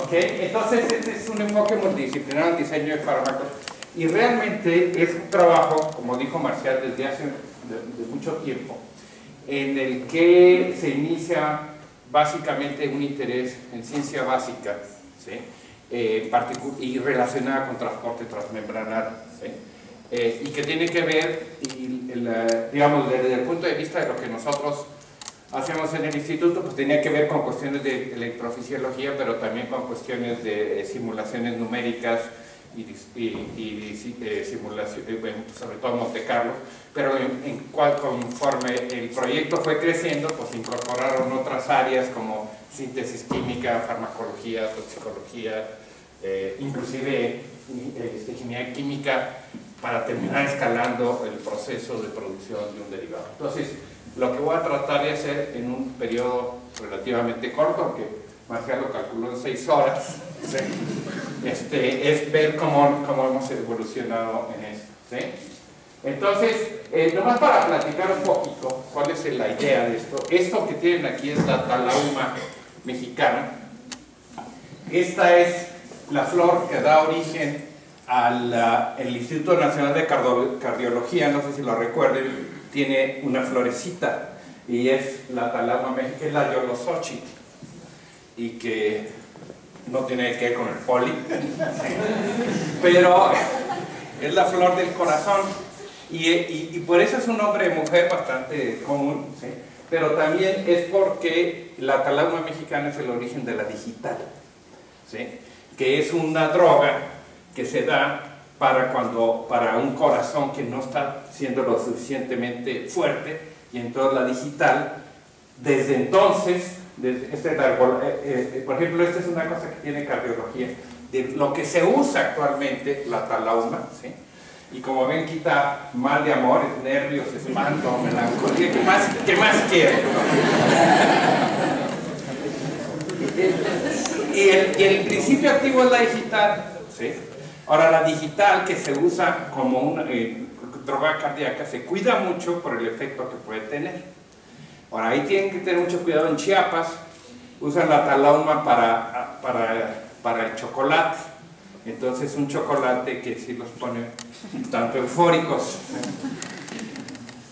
Ok, entonces este es un enfoque multidisciplinar en diseño de fármacos y realmente es un trabajo, como dijo Marcial, desde hace de mucho tiempo, en el que se inicia básicamente un interés en ciencia básica, ¿sí? Y relacionada con transporte transmembranal, ¿sí? Y que tiene que ver, digamos, desde el punto de vista de lo que nosotros hacemos en el instituto, pues tenía que ver con cuestiones de electrofisiología, pero también con cuestiones de simulaciones numéricas y simulaciones, sobre todo Monte Carlo, pero conforme el proyecto fue creciendo, pues incorporaron otras áreas como síntesis química, farmacología, toxicología, inclusive ingeniería química, para terminar escalando el proceso de producción de un derivado. Entonces, lo que voy a tratar de hacer en un periodo relativamente corto, aunque Marcial lo calculó en 6 horas, ¿sí? Es ver cómo hemos evolucionado en eso, ¿sí? Entonces, nomás para platicar un poquito cuál es la idea de esto. Esto que tienen aquí es la talauma mexicana. Esta es la flor que da origen al Instituto Nacional de Cardiología, no sé si lo recuerden, tiene una florecita y es la talauma mexicana, que es la Yolosochitl, y que no tiene que ver con el poli, pero es la flor del corazón y por eso es un nombre de mujer bastante común, ¿sí? Pero también es porque la talauma mexicana es el origen de la digital, ¿sí? Que es una droga que se da para un corazón que no está siendo lo suficientemente fuerte, y entonces la digital, desde entonces, por ejemplo, esta es una cosa que tiene cardiología, de lo que se usa actualmente, la talauma, ¿sí? Y como ven, quita mal de amores, nervios, espanto, melancolía, ¿qué más quiere? Y el principio activo es la digital, ¿sí? Ahora, la digital, que se usa como una droga cardíaca, se cuida mucho por el efecto que puede tener. Ahora, ahí tienen que tener mucho cuidado. En Chiapas usan la talauma para el chocolate. Entonces, un chocolate que sí los pone tanto eufóricos.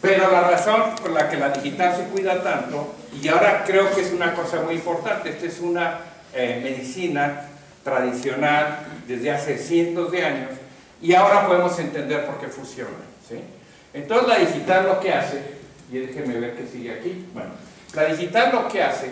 Pero la razón por la que la digital se cuida tanto, y ahora creo que es una cosa muy importante, esta es una medicina tradicional desde hace cientos de años, y ahora podemos entender por qué funciona, ¿sí? Entonces la digital lo que hace, y déjenme ver qué sigue aquí, bueno, la digital lo que hace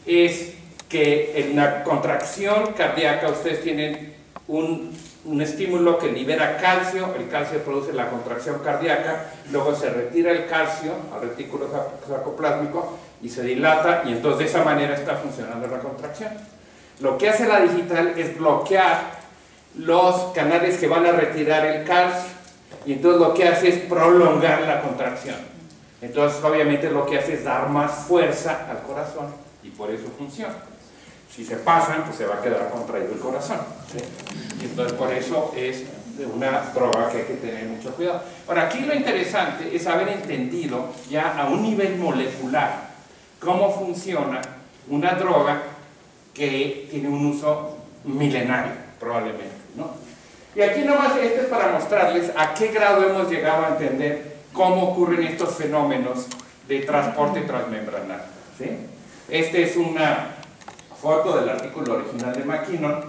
es que en la contracción cardíaca ustedes tienen un estímulo que libera calcio, el calcio produce la contracción cardíaca, luego se retira el calcio al retículo sarcoplásmico y se dilata, y entonces de esa manera está funcionando la contracción. Lo que hace la digital es bloquear los canales que van a retirar el calcio, y entonces lo que hace es prolongar la contracción. Entonces obviamente lo que hace es dar más fuerza al corazón, y por eso funciona. Si se pasan, pues se va a quedar contraído el corazón, ¿sí? Y entonces por eso es una droga que hay que tener mucho cuidado. Ahora, aquí lo interesante es haber entendido ya a un nivel molecular cómo funciona una droga que tiene un uso milenario, probablemente, ¿no? Y aquí nomás, esto es para mostrarles a qué grado hemos llegado a entender cómo ocurren estos fenómenos de transporte transmembranal, ¿sí? Esta es una foto del artículo original de McKinnon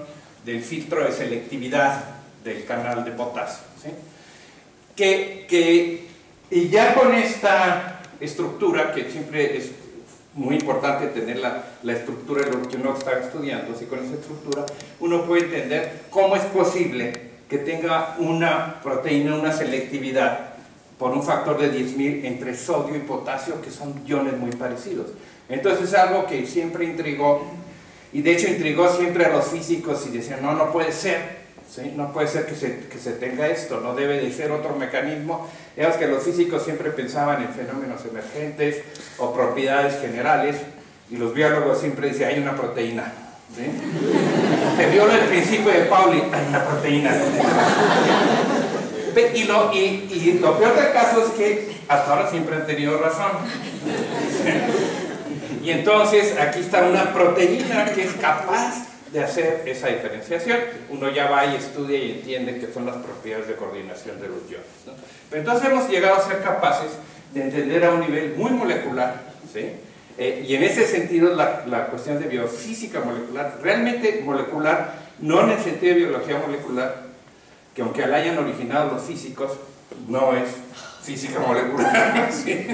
del filtro de selectividad del canal de potasio, ¿sí? Y ya con esta estructura, que siempre es muy importante tener la estructura de lo que uno está estudiando, así con esa estructura uno puede entender cómo es posible que tenga una proteína una selectividad por un factor de 10.000 entre sodio y potasio, que son iones muy parecidos. Entonces es algo que siempre intrigó, y de hecho intrigó siempre a los físicos, y decían, no puede ser, ¿sí? No puede ser que se tenga esto, no debe de ser otro mecanismo. Es que los físicos siempre pensaban en fenómenos emergentes o propiedades generales, y los biólogos siempre decían, hay una proteína, ¿sí? Se viola el principio de Pauli, hay una proteína. Y lo peor del caso es que hasta ahora siempre han tenido razón. Y entonces aquí está una proteína que es capaz de hacer esa diferenciación. Uno ya va y estudia y entiende que son las propiedades de coordinación de los iones, ¿no? Pero entonces hemos llegado a ser capaces de entender a un nivel muy molecular, ¿sí? Y en ese sentido la cuestión de biofísica molecular, realmente molecular, no en el sentido de biología molecular, que aunque la hayan originado los físicos, no es física molecular, ¿sí?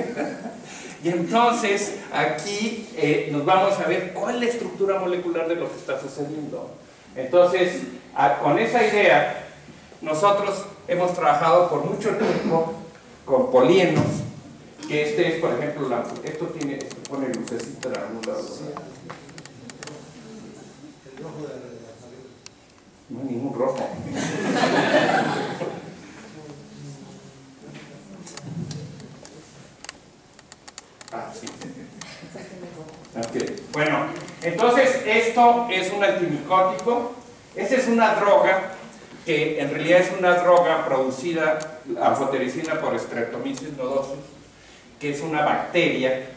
Y entonces aquí nos vamos a ver cuál es la estructura molecular de lo que está sucediendo. Entonces, con esa idea, nosotros hemos trabajado por mucho tiempo con polienos, que este es, por ejemplo, esto pone lucecita en algún lado. El rojo de la no hay ningún rojo. Sí. Okay. Bueno, entonces esto es un antimicótico. Esta es una droga que en realidad es una droga producida, anfotericina por Streptomyces nodosus, que es una bacteria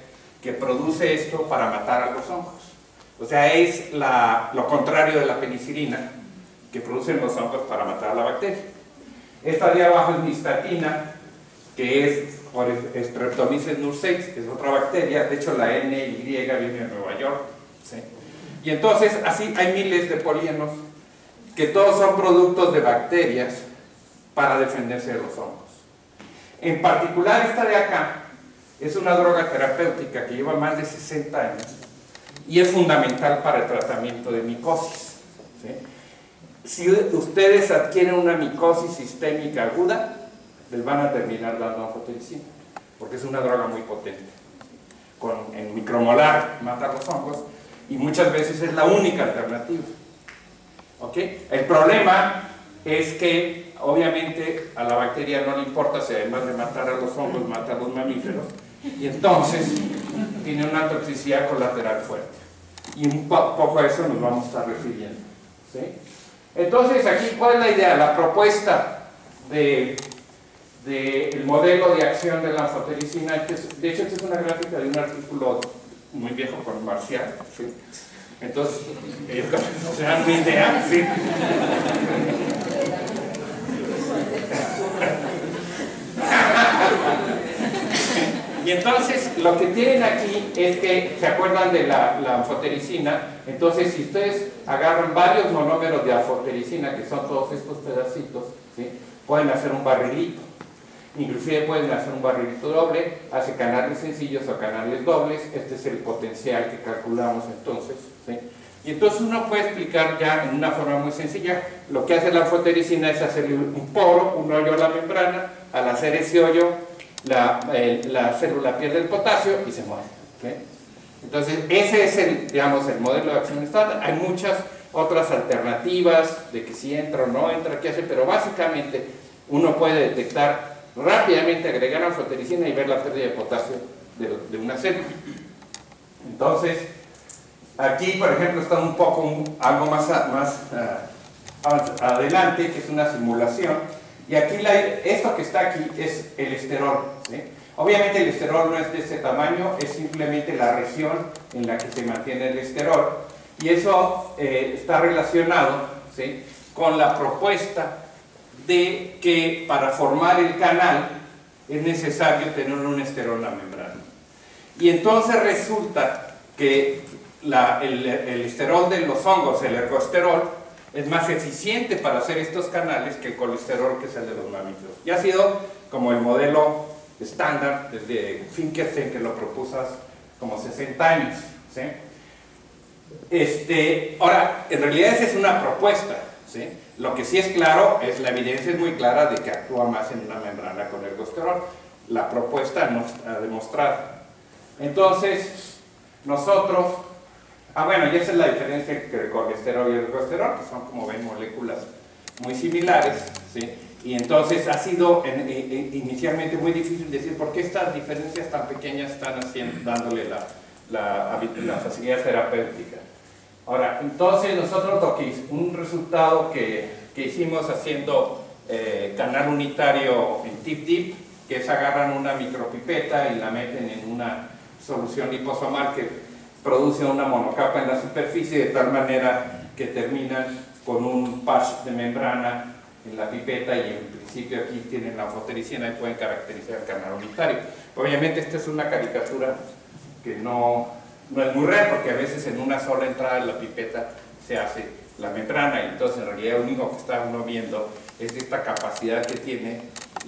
que produce esto para matar a los hongos. O sea, es lo contrario de la penicilina que producen los hongos para matar a la bacteria. Esta de abajo es nistatina, que es por Streptomyces nurseis, que es otra bacteria. De hecho, la NY viene de Nueva York, ¿sí? Y entonces, así hay miles de polienos que todos son productos de bacterias para defenderse de los hongos. En particular, esta de acá es una droga terapéutica que lleva más de 60 años y es fundamental para el tratamiento de micosis, ¿sí? Si ustedes adquieren una micosis sistémica aguda, les van a terminar dando anfotericina, porque es una droga muy potente. En micromolar mata los hongos y muchas veces es la única alternativa. ¿Ok? El problema es que obviamente a la bacteria no le importa si además de matar a los hongos mata a los mamíferos, y entonces tiene una toxicidad colateral fuerte. Y un poco a eso nos vamos a estar refiriendo, ¿sí? Entonces aquí, ¿cuál es la idea? La propuesta del modelo de acción de la anfotericina, de hecho esta es una gráfica de un artículo muy viejo con Marcial, ¿sí? Entonces, se dan una idea, ¿sí? Y entonces lo que tienen aquí es que, ¿se acuerdan de la anfotericina? Entonces si ustedes agarran varios monómeros de anfotericina, que son todos estos pedacitos, ¿sí? Pueden hacer un barrilito. Inclusive pueden hacer un barrilito doble, hace canales sencillos o canales dobles. Este es el potencial que calculamos entonces, ¿sí? Y entonces uno puede explicar ya en una forma muy sencilla. Lo que hace la anfotericina es hacerle un poro, un hoyo a la membrana. Al hacer ese hoyo, la célula pierde el potasio y se muere, ¿okay? Entonces ese es el modelo de acción estándar. Hay muchas otras alternativas de que si entra o no entra, qué hace, pero básicamente uno puede detectar rápidamente, agregar anfotericina y ver la pérdida de potasio de una célula. Entonces aquí por ejemplo está un poco algo más adelante, que es una simulación. Y aquí esto que está aquí es el esterol, ¿sí? Obviamente el esterol no es de ese tamaño, es simplemente la región en la que se mantiene el esterol. Y eso está relacionado, ¿sí?, con la propuesta de que para formar el canal es necesario tener un esterol en la membrana. Y entonces resulta que el esterol de los hongos, el ergosterol, es más eficiente para hacer estos canales que el colesterol, que es el de los mamíferos. Y ha sido como el modelo estándar desde Finkelstein, que lo propuso hace como 60 años, ¿sí? Ahora, en realidad esa es una propuesta, ¿sí? Lo que sí es claro, la evidencia es muy clara de que actúa más en una membrana con ergosterol. La propuesta no está demostrada. Entonces, nosotros... bueno, y esa es la diferencia entre el colesterol y el ergosterol, que son, como ven, moléculas muy similares, ¿sí? Y entonces ha sido inicialmente muy difícil decir por qué estas diferencias tan pequeñas están dándole la facilidad terapéutica. Ahora, entonces nosotros un resultado que hicimos haciendo canal unitario en TIP-DIP, que es agarran una micropipeta y la meten en una solución liposomal que produce una monocapa en la superficie, de tal manera que terminan con un patch de membrana en la pipeta, y en principio aquí tienen la anfotericina y pueden caracterizar el canal unitario. Obviamente esta es una caricatura que no es muy real, porque a veces en una sola entrada de la pipeta se hace la membrana, y entonces en realidad lo único que está uno viendo es esta capacidad que tiene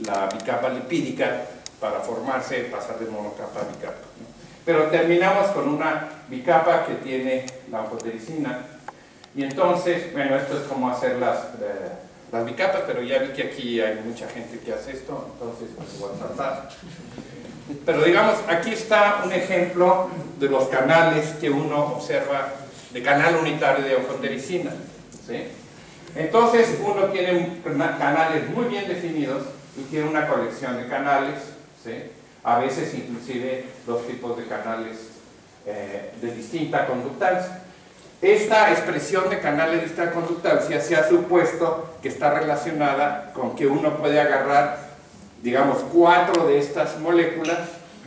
la bicapa lipídica para formarse, pasar de monocapa a bicapa, ¿no? Pero terminamos con una bicapa que tiene la anfotericina, y entonces, bueno, esto es como hacer las bicapas, pero ya vi que aquí hay mucha gente que hace esto, entonces pues voy a tratar. Pero digamos, aquí está un ejemplo de los canales que uno observa de canal unitario de anfotericina, ¿sí? Entonces uno tiene canales muy bien definidos y tiene una colección de canales, ¿sí? A veces inclusive dos tipos de canales de distinta conductancia. Esta expresión de canales de distinta conductancia se ha supuesto que está relacionada con que uno puede agarrar, digamos, 4 de estas moléculas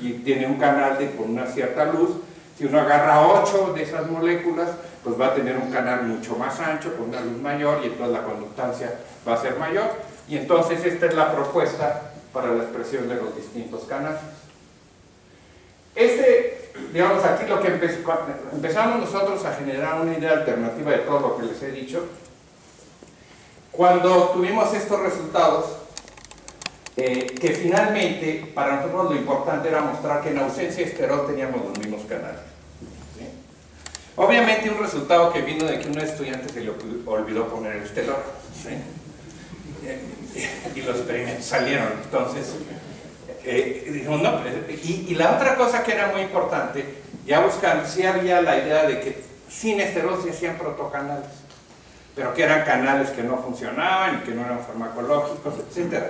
y tiene un canal con una cierta luz. Si uno agarra 8 de esas moléculas, pues va a tener un canal mucho más ancho, con una luz mayor, y entonces la conductancia va a ser mayor. Y entonces esta es la propuesta para la expresión de los distintos canales. Digamos, aquí lo que empezamos nosotros a generar una idea alternativa de todo lo que les he dicho. Cuando tuvimos estos resultados, que finalmente para nosotros lo importante era mostrar que en ausencia de esterol teníamos los mismos canales, ¿sí? Obviamente un resultado que vino de que a un estudiante se le olvidó poner el esterol, ¿sí? Y los experimentos salieron, entonces dijimos no, y la otra cosa que era muy importante, ya buscando, sí había la idea de que sin esterol se hacían protocanales, pero que eran canales que no funcionaban y que no eran farmacológicos, etc.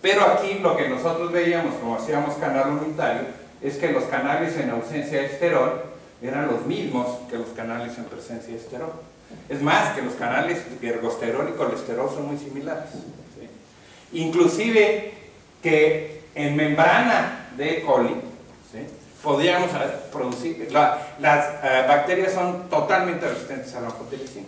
Pero aquí lo que nosotros veíamos, como hacíamos canal unitario, es que los canales en ausencia de esterol eran los mismos que los canales en presencia de esterol. Es más, que los canales de ergosterol y colesterol son muy similares, ¿sí? Inclusive que en membrana de E. coli, ¿sí?, podríamos producir, las bacterias son totalmente resistentes a la anfotericina,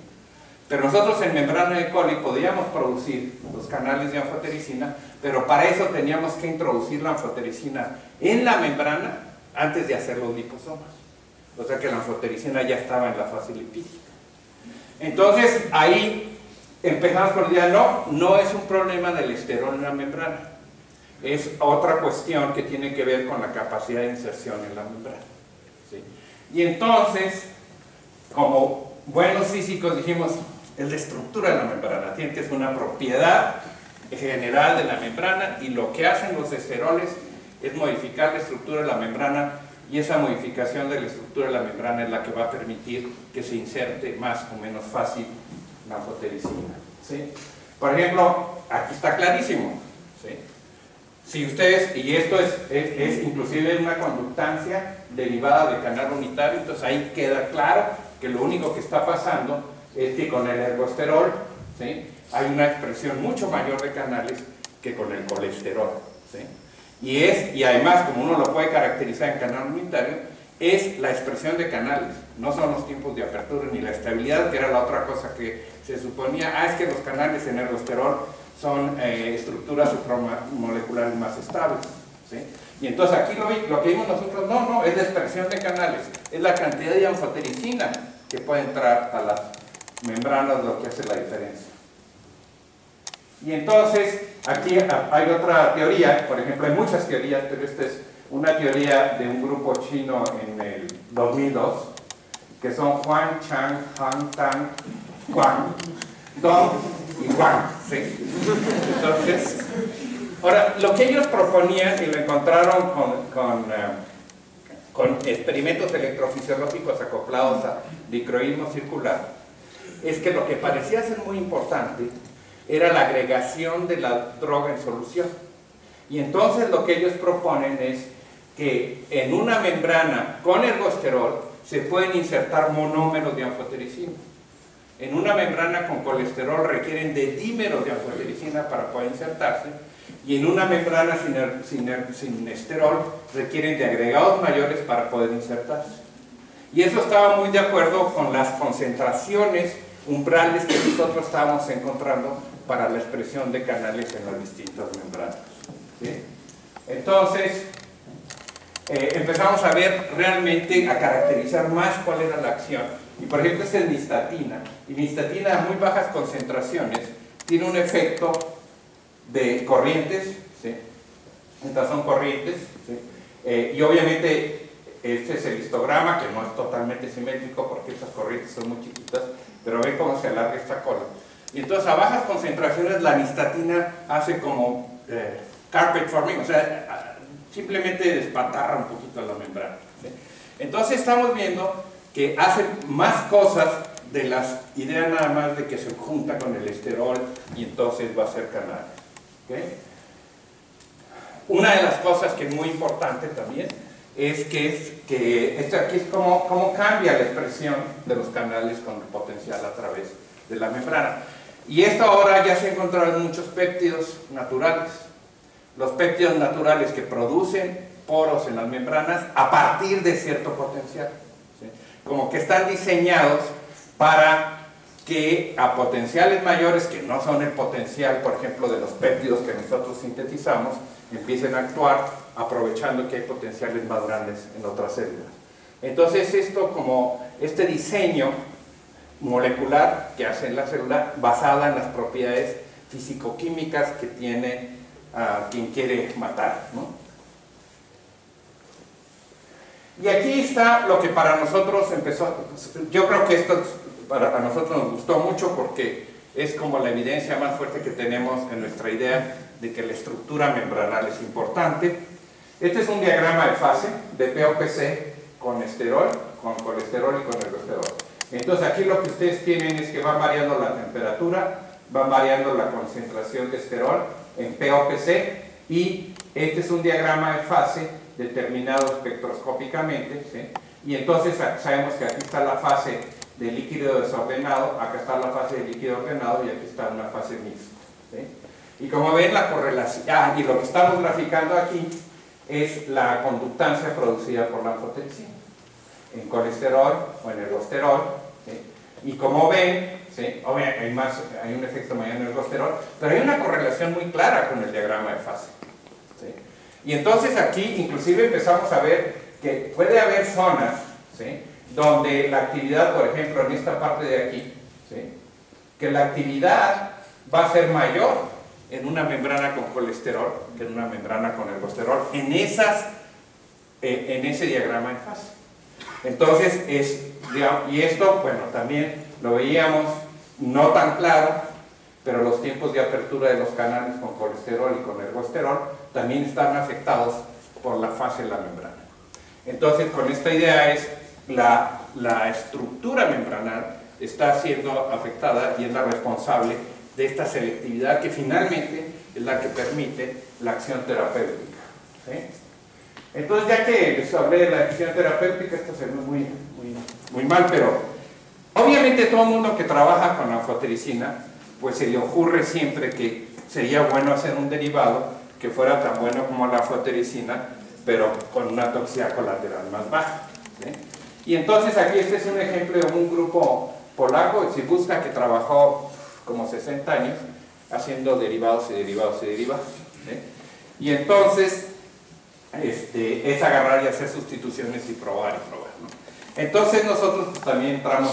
pero nosotros en membrana de E. coli podíamos producir los canales de anfotericina, pero para eso teníamos que introducir la anfotericina en la membrana antes de hacer los liposomas, o sea que la anfotericina ya estaba en la fase lipídica. Entonces ahí empezamos por decir, no es un problema del esterol en la membrana, es otra cuestión que tiene que ver con la capacidad de inserción en la membrana, ¿sí? Y entonces, como buenos físicos dijimos, es la estructura de la membrana, tiene que ser una propiedad general de la membrana, y lo que hacen los esteroles es modificar la estructura de la membrana, y esa modificación de la estructura de la membrana es la que va a permitir que se inserte más o menos fácil la anfotericina, ¿sí? Por ejemplo, aquí está clarísimo, ¿sí? Si ustedes, y esto es inclusive una conductancia derivada de canal unitario, entonces ahí queda claro que lo único que está pasando es que con el ergosterol, ¿sí?, hay una expresión mucho mayor de canales que con el colesterol, ¿sí? Y además, como uno lo puede caracterizar en canal unitario, es la expresión de canales, no son los tiempos de apertura ni la estabilidad, que era la otra cosa que se suponía, es que los canales en ergosterol son estructuras supramoleculares más estables, ¿sí? Y entonces aquí lo que vimos nosotros, no, es la expresión de canales, es la cantidad de anfotericina que puede entrar a las membranas lo que hace la diferencia. Y entonces aquí hay otra teoría, por ejemplo hay muchas teorías, pero esta es una teoría de un grupo chino en el 2002, que son Huang, Chang, Han, Tang, Huang, Dong y Wang, ¿sí? Entonces, ahora, lo que ellos proponían, y lo encontraron con experimentos electrofisiológicos acoplados a dicroísmo circular, es que lo que parecía ser muy importante era la agregación de la droga en solución. Y entonces lo que ellos proponen es que en una membrana con ergosterol se pueden insertar monómeros de anfotericina. En una membrana con colesterol requieren de dímeros de anfotericina para poder insertarse, y en una membrana sin esterol requieren de agregados mayores para poder insertarse. Y eso estaba muy de acuerdo con las concentraciones umbrales que nosotros estábamos encontrando para la expresión de canales en las distintas membranas, ¿sí? Entonces, empezamos a ver realmente, a caracterizar más cuál era la acción. Y por ejemplo, esta es nistatina. Y nistatina a muy bajas concentraciones tiene un efecto de corrientes, ¿sí? Estas son corrientes, ¿sí? Y obviamente este es el histograma, que no es totalmente simétrico porque estas corrientes son muy chiquitas, pero ven cómo se alarga esta cola. Y entonces a bajas concentraciones la nistatina hace como carpet forming, o sea, simplemente despatarra un poquito la membrana, ¿sí? Entonces estamos viendo que hace más cosas de las ideas nada más de que se junta con el esterol y entonces va a ser canales, ¿okay? Una de las cosas que es muy importante también es que esto aquí es cómo cambia la expresión de los canales con el potencial a través de la membrana. Y esto ahora ya se ha encontrado en muchos péptidos naturales. Los péptidos naturales que producen poros en las membranas a partir de cierto potencial, ¿sí? Como que están diseñados para que a potenciales mayores, que no son el potencial, por ejemplo, de los péptidos que nosotros sintetizamos, empiecen a actuar aprovechando que hay potenciales más grandes en otras células. Entonces esto, como este diseño molecular que hace la célula basada en las propiedades físico-químicas que tiene quien quiere matar, ¿no? Y aquí está lo que para nosotros empezó. Yo creo que esto a nosotros nos gustó mucho porque es como la evidencia más fuerte que tenemos en nuestra idea de que la estructura membranal es importante. Este es un diagrama de fase de POPC con esterol, con colesterol y con ergosterol. Entonces aquí lo que ustedes tienen es que van variando la temperatura, van variando la concentración de esterol en POPC, y este es un diagrama de fase determinado espectroscópicamente, ¿sí? Y entonces sabemos que aquí está la fase de líquido desordenado, acá está la fase de líquido ordenado y aquí está una fase mixta, ¿sí? Y como ven la correlación, y lo que estamos graficando aquí es la conductancia producida por la anfotericina en colesterol o en ergosterol, ¿sí? Y como ven, ¿sí? Obviamente hay un efecto mayor en el ergosterol, pero hay una correlación muy clara con el diagrama de fase, ¿sí? Y entonces aquí inclusive empezamos a ver que puede haber zonas, ¿sí? Donde la actividad, por ejemplo, en esta parte de aquí, ¿sí? Que la actividad va a ser mayor en una membrana con colesterol que en una membrana con ergosterol en ese diagrama de fase. Entonces, y esto, bueno, también lo veíamos no tan claro, pero los tiempos de apertura de los canales con colesterol y con ergosterol también están afectados por la fase de la membrana. Entonces, con esta idea es la estructura membranal está siendo afectada y es la responsable de esta selectividad que finalmente es la que permite la acción terapéutica, ¿sí? Entonces, ya que les hablé de la acción terapéutica, esto se ve muy mal, pero obviamente todo el mundo que trabaja con anfotericina, pues se le ocurre siempre que sería bueno hacer un derivado que fuera tan bueno como la anfotericina, pero con una toxicidad colateral más baja, ¿sí? Y entonces aquí este es un ejemplo de un grupo polaco, si busca, que trabajó como 60 años haciendo derivados y derivados y derivados, ¿sí? Y entonces es agarrar y hacer sustituciones y probar, ¿no? Entonces nosotros pues, también entramos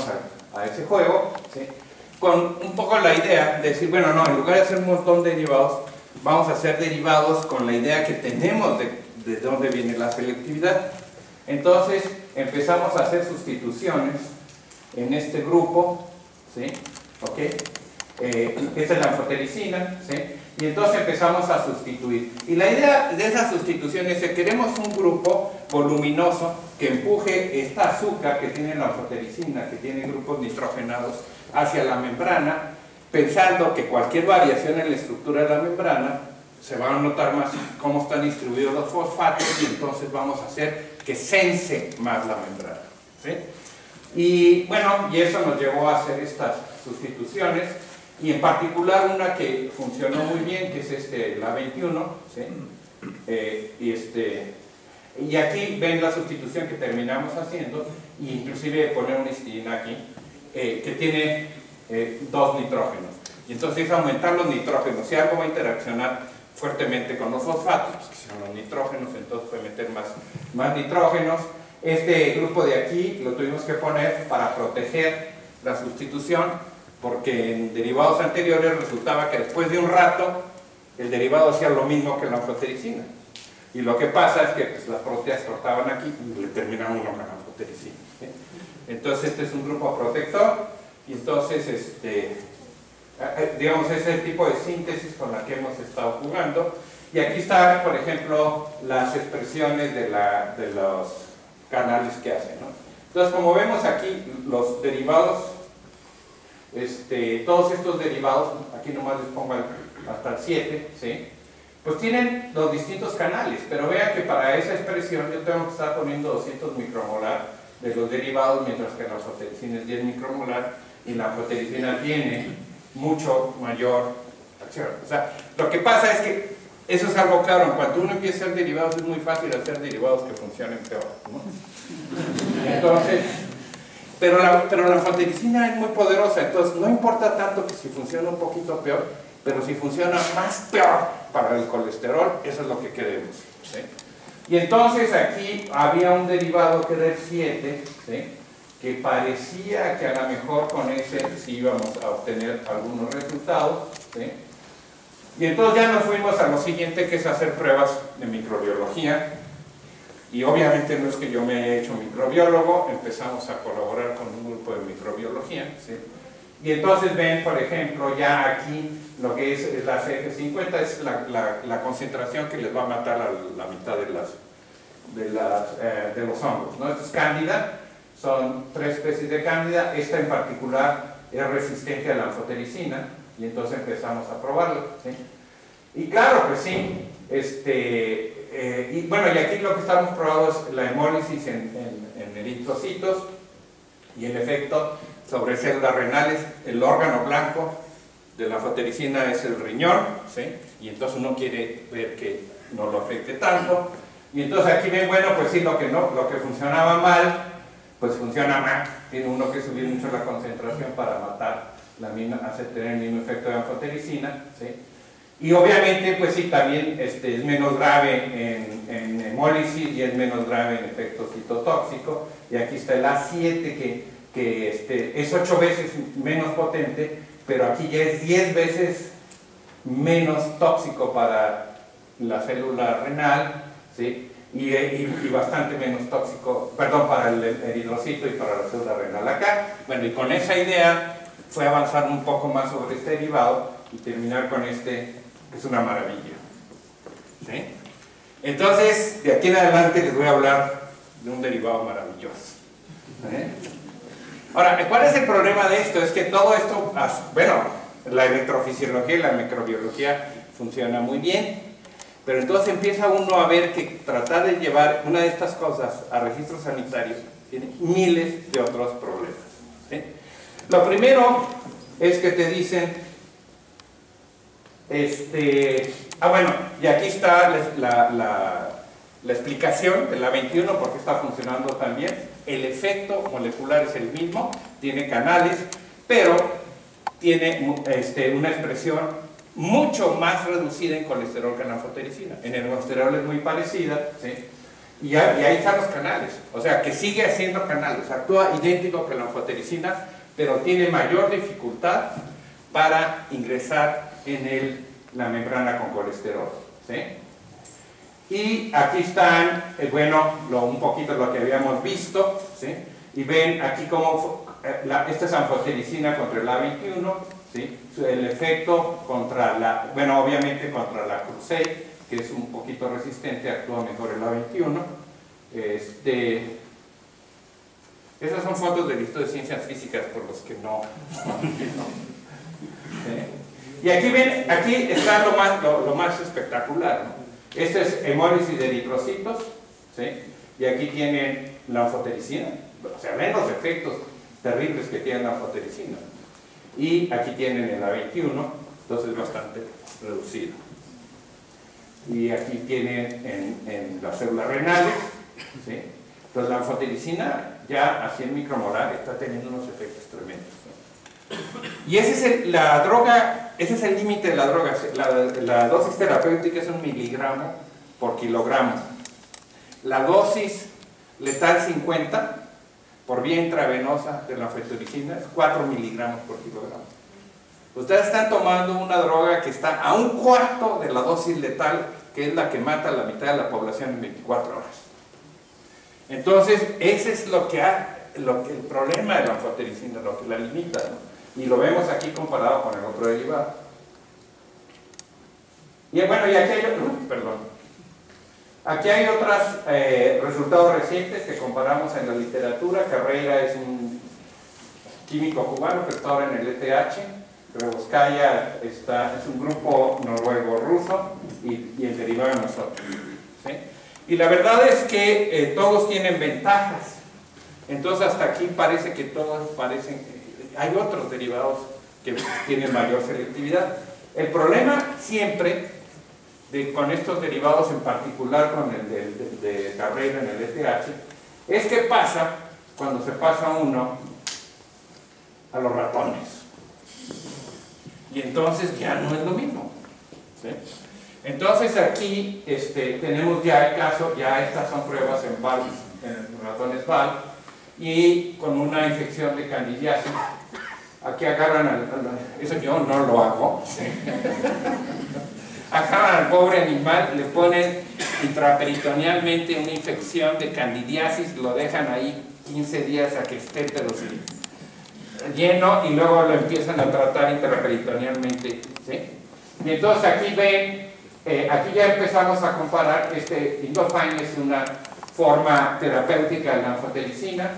a ese juego, ¿sí? Con un poco la idea de decir, bueno, no, en lugar de hacer un montón de derivados, vamos a hacer derivados con la idea que tenemos de dónde viene la selectividad. Entonces empezamos a hacer sustituciones en este grupo, ¿sí? ¿Ok? Esta es la anfotericina, ¿sí? Y entonces empezamos a sustituir. Y la idea de esa sustitución es que queremos un grupo voluminoso que empuje esta azúcar que tiene la anfotericina, que tiene grupos nitrogenados, hacia la membrana, pensando que cualquier variación en la estructura de la membrana se va a notar más cómo están distribuidos los fosfatos y entonces vamos a hacer que sense más la membrana, ¿sí? Y bueno, y eso nos llevó a hacer estas sustituciones, y en particular una que funcionó muy bien, que es la 21, ¿sí? Y aquí ven la sustitución que terminamos haciendo, e inclusive poner una histidina aquí, que tiene 2 nitrógenos. Y entonces es aumentar los nitrógenos. Si algo va a interaccionar fuertemente con los fosfatos, que son los nitrógenos, entonces puede meter más nitrógenos. Este grupo de aquí lo tuvimos que poner para proteger la sustitución, porque en derivados anteriores resultaba que después de un rato el derivado hacía lo mismo que la anfotericina. Y lo que pasa es que pues, las proteas cortaban aquí y le terminaban uno con la anfotericina. Entonces este es un grupo protector y entonces digamos es el tipo de síntesis con la que hemos estado jugando. Y aquí están, por ejemplo, las expresiones de los canales que hacen, ¿no? Entonces, como vemos aquí, los derivados, todos estos derivados, aquí nomás les pongo hasta el 7, ¿sí? Pues tienen los distintos canales, pero vean que para esa expresión yo tengo que estar poniendo 200 micromolar de los derivados, mientras que la anfotericina es 10 micromolar y la anfotericina tiene mucho mayor acción. O sea, lo que pasa es que eso es algo claro, en cuanto uno empieza a hacer derivados es muy fácil hacer derivados que funcionen peor, ¿no? Entonces, pero la anfotericina es muy poderosa, entonces no importa tanto que si funciona un poquito peor, pero si funciona más peor para el colesterol, eso es lo que queremos, ¿sí? Y entonces aquí había un derivado que era el 7, ¿sí? Que parecía que a lo mejor con ese sí íbamos a obtener algunos resultados, ¿sí? Y entonces ya nos fuimos a lo siguiente, que es hacer pruebas de microbiología. Y obviamente no es que yo me haya hecho microbiólogo, empezamos a colaborar con un grupo de microbiología, ¿sí? Y entonces ven, por ejemplo, ya aquí lo que es la CF50 es la concentración que les va a matar a la mitad de los hongos, ¿no? Esto es cándida, son 3 especies de cándida, esta en particular es resistente a la anfotericina, y entonces empezamos a probarlo, ¿sí? Y claro, pues sí, y bueno, y aquí lo que estamos probando es la hemólisis en eritrocitos y el efecto sobre células renales. El órgano blanco de la anfotericina es el riñón, ¿sí? Y entonces uno quiere ver que no lo afecte tanto. Y entonces aquí ven, bueno, pues sí, lo que funcionaba mal, pues funciona mal. Tiene uno que subir mucho la concentración para matar hacer tener el mismo efecto de anfotericina, ¿sí? Y obviamente, pues sí, también es menos grave en hemólisis y es menos grave en efecto citotóxico. Y aquí está el A7 que es 8 veces menos potente, pero aquí ya es 10 veces menos tóxico para la célula renal, ¿sí? Y bastante menos tóxico, perdón, para el eritrocito y para la célula renal acá. Bueno, y con esa idea fue avanzar un poco más sobre este derivado y terminar con este, que es una maravilla, ¿sí? Entonces, de aquí en adelante les voy a hablar de un derivado maravilloso, ¿eh? Ahora, ¿cuál es el problema de esto? Es que todo esto, bueno, la electrofisiología y la microbiología funciona muy bien, pero entonces empieza uno a ver que tratar de llevar una de estas cosas a registros sanitarios tiene miles de otros problemas, ¿sí? Lo primero es que te dicen, bueno, y aquí está la explicación de la 21, porque está funcionando también. El efecto molecular es el mismo, tiene canales, pero tiene una expresión mucho más reducida en colesterol que en la anfotericina. En el colesterol es muy parecida, ¿sí? Y ahí están los canales, o sea que sigue haciendo canales, actúa idéntico que la anfotericina, pero tiene mayor dificultad para ingresar en la membrana con colesterol, ¿sí? Y aquí están, bueno, un poquito lo que habíamos visto, ¿sí? Y ven aquí cómo esta es anfotericina contra el A21, ¿sí? El efecto contra bueno, obviamente contra la Cruzei, que es un poquito resistente, actúa mejor el A21. Esas son fotos del Instituto de Ciencias Físicas, por los que no. ¿Sí? Y aquí ven, aquí está lo más espectacular, ¿no? Este es hemólisis de eritrocitos, ¿sí? Y aquí tienen la anfotericina, o sea, ven los efectos terribles que tiene la anfotericina. Y aquí tienen el A21, entonces bastante reducido. Y aquí tienen en las células renales, ¿sí? Entonces la anfotericina ya a 100 micromolar está teniendo unos efectos tremendos, ¿no? Y ese es el límite de la droga. La dosis terapéutica es 1 miligramo por kilogramo. La dosis letal 50 por vía intravenosa de la anfotericina es 4 miligramos por kilogramo. Ustedes están tomando una droga que está a 1/4 de la dosis letal, que es la que mata a la mitad de la población en 24 horas. Entonces, ese es el problema de la anfotericina, lo que la limita, ¿no? Y lo vemos aquí comparado con el otro derivado. Y bueno, y aquí hay otros resultados recientes que comparamos en la literatura. Carreira es un químico cubano que está ahora en el ETH. Rebovskaya es un grupo noruego-ruso y el derivado de nosotros, ¿sí? Y la verdad es que todos tienen ventajas. Entonces hasta aquí parece que todos hay otros derivados que tienen mayor selectividad. El problema siempre con estos derivados, en particular con el de Carreira en el ETH, es que pasa cuando se pasa uno a los ratones. Y entonces ya no es lo mismo, ¿sí? Entonces aquí tenemos ya el caso, ya estas son pruebas en ratones VAL, y con una infección de candidiasis. Aquí agarran eso yo no lo hago, ¿sí? Agarran al pobre animal, le ponen intraperitonealmente una infección de candidiasis, lo dejan ahí 15 días a que esté, pero sí, lleno, y luego lo empiezan a tratar intraperitonealmente, ¿sí? Y entonces aquí ven, aquí ya empezamos a comparar. Indofine es una forma terapéutica de la anfotericina.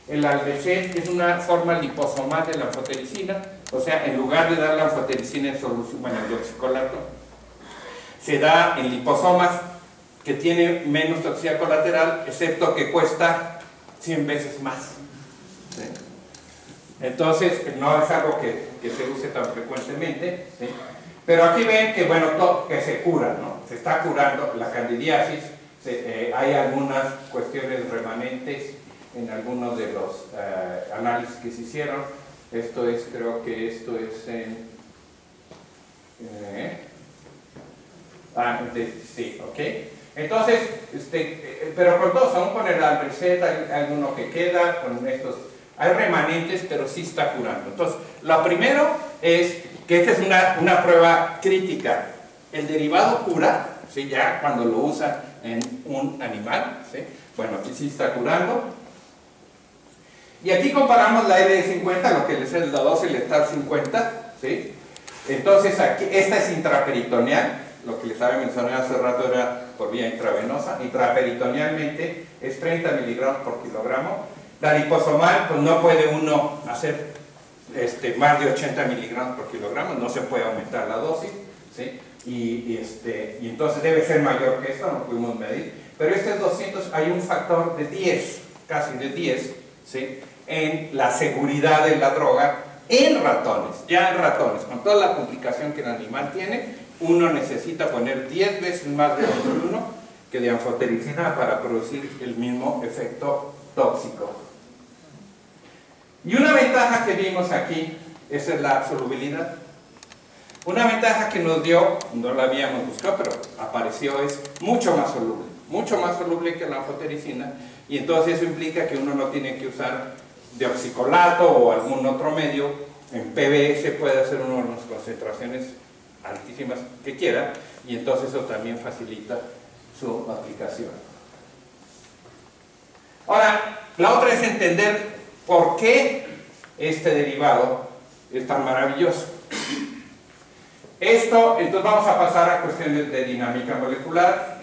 El Albecet es una forma liposomal de la anfotericina, o sea, en lugar de dar la anfotericina en solución, bueno, el oxicolato, se da en liposomas que tienen menos toxicidad colateral, excepto que cuesta 100 veces más, ¿sí? Entonces, no es algo que se use tan frecuentemente, ¿sí? Pero aquí ven que, bueno, que se cura, ¿no? Se está curando la candidiasis. Hay algunas cuestiones remanentes en algunos de los análisis que se hicieron. Creo que esto es en... sí, ok. Entonces, pero con todos, aún con el Albecet hay alguno que queda, con estos... Hay remanentes, pero sí está curando. Entonces, lo primero es que esta es una prueba crítica. El derivado cura, ¿sí? Ya cuando lo usan en un animal, ¿sí? Bueno, aquí sí está curando. Y aquí comparamos la LD50, lo que les es la dosis letal 50, ¿sí? Entonces, aquí, esta es intraperitoneal, lo que les había mencionado hace rato era por vía intravenosa. Intraperitonealmente es 30 miligramos por kilogramo. La liposomal, pues no puede uno hacer más de 80 miligramos por kilogramo, no se puede aumentar la dosis, ¿sí? Y entonces debe ser mayor que esto, no pudimos medir, pero este es 200, hay un factor de 10, casi de 10, ¿sí? En la seguridad de la droga en ratones, ya en ratones, con toda la complicación que el animal tiene, uno necesita poner 10 veces más de uno que de anfotericina para producir el mismo efecto tóxico. Y una ventaja que vimos aquí es la solubilidad. Una ventaja que nos dio, no la habíamos buscado, pero apareció, es mucho más soluble que la anfotericina, y entonces eso implica que uno no tiene que usar deoxicolato o algún otro medio. En PBS puede hacer uno unas concentraciones altísimas que quiera, y entonces eso también facilita su aplicación. Ahora, la otra es entender por qué este derivado es tan maravilloso. Entonces vamos a pasar a cuestiones de dinámica molecular.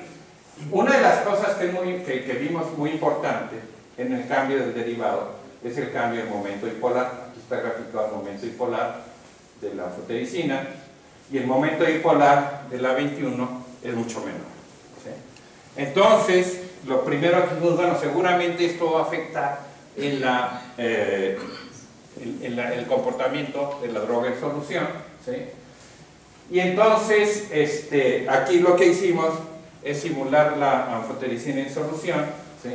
Una de las cosas que vimos muy importante en el cambio del derivado es el cambio de momento dipolar. Aquí está graficado el momento dipolar de la anfotericina, y el momento dipolar de la 21 es mucho menor, ¿sí? Entonces, lo primero que bueno, seguramente esto va a afectar en el comportamiento de la droga en solución, ¿sí? Y entonces, aquí lo que hicimos es simular la anfotericina en solución, ¿sí?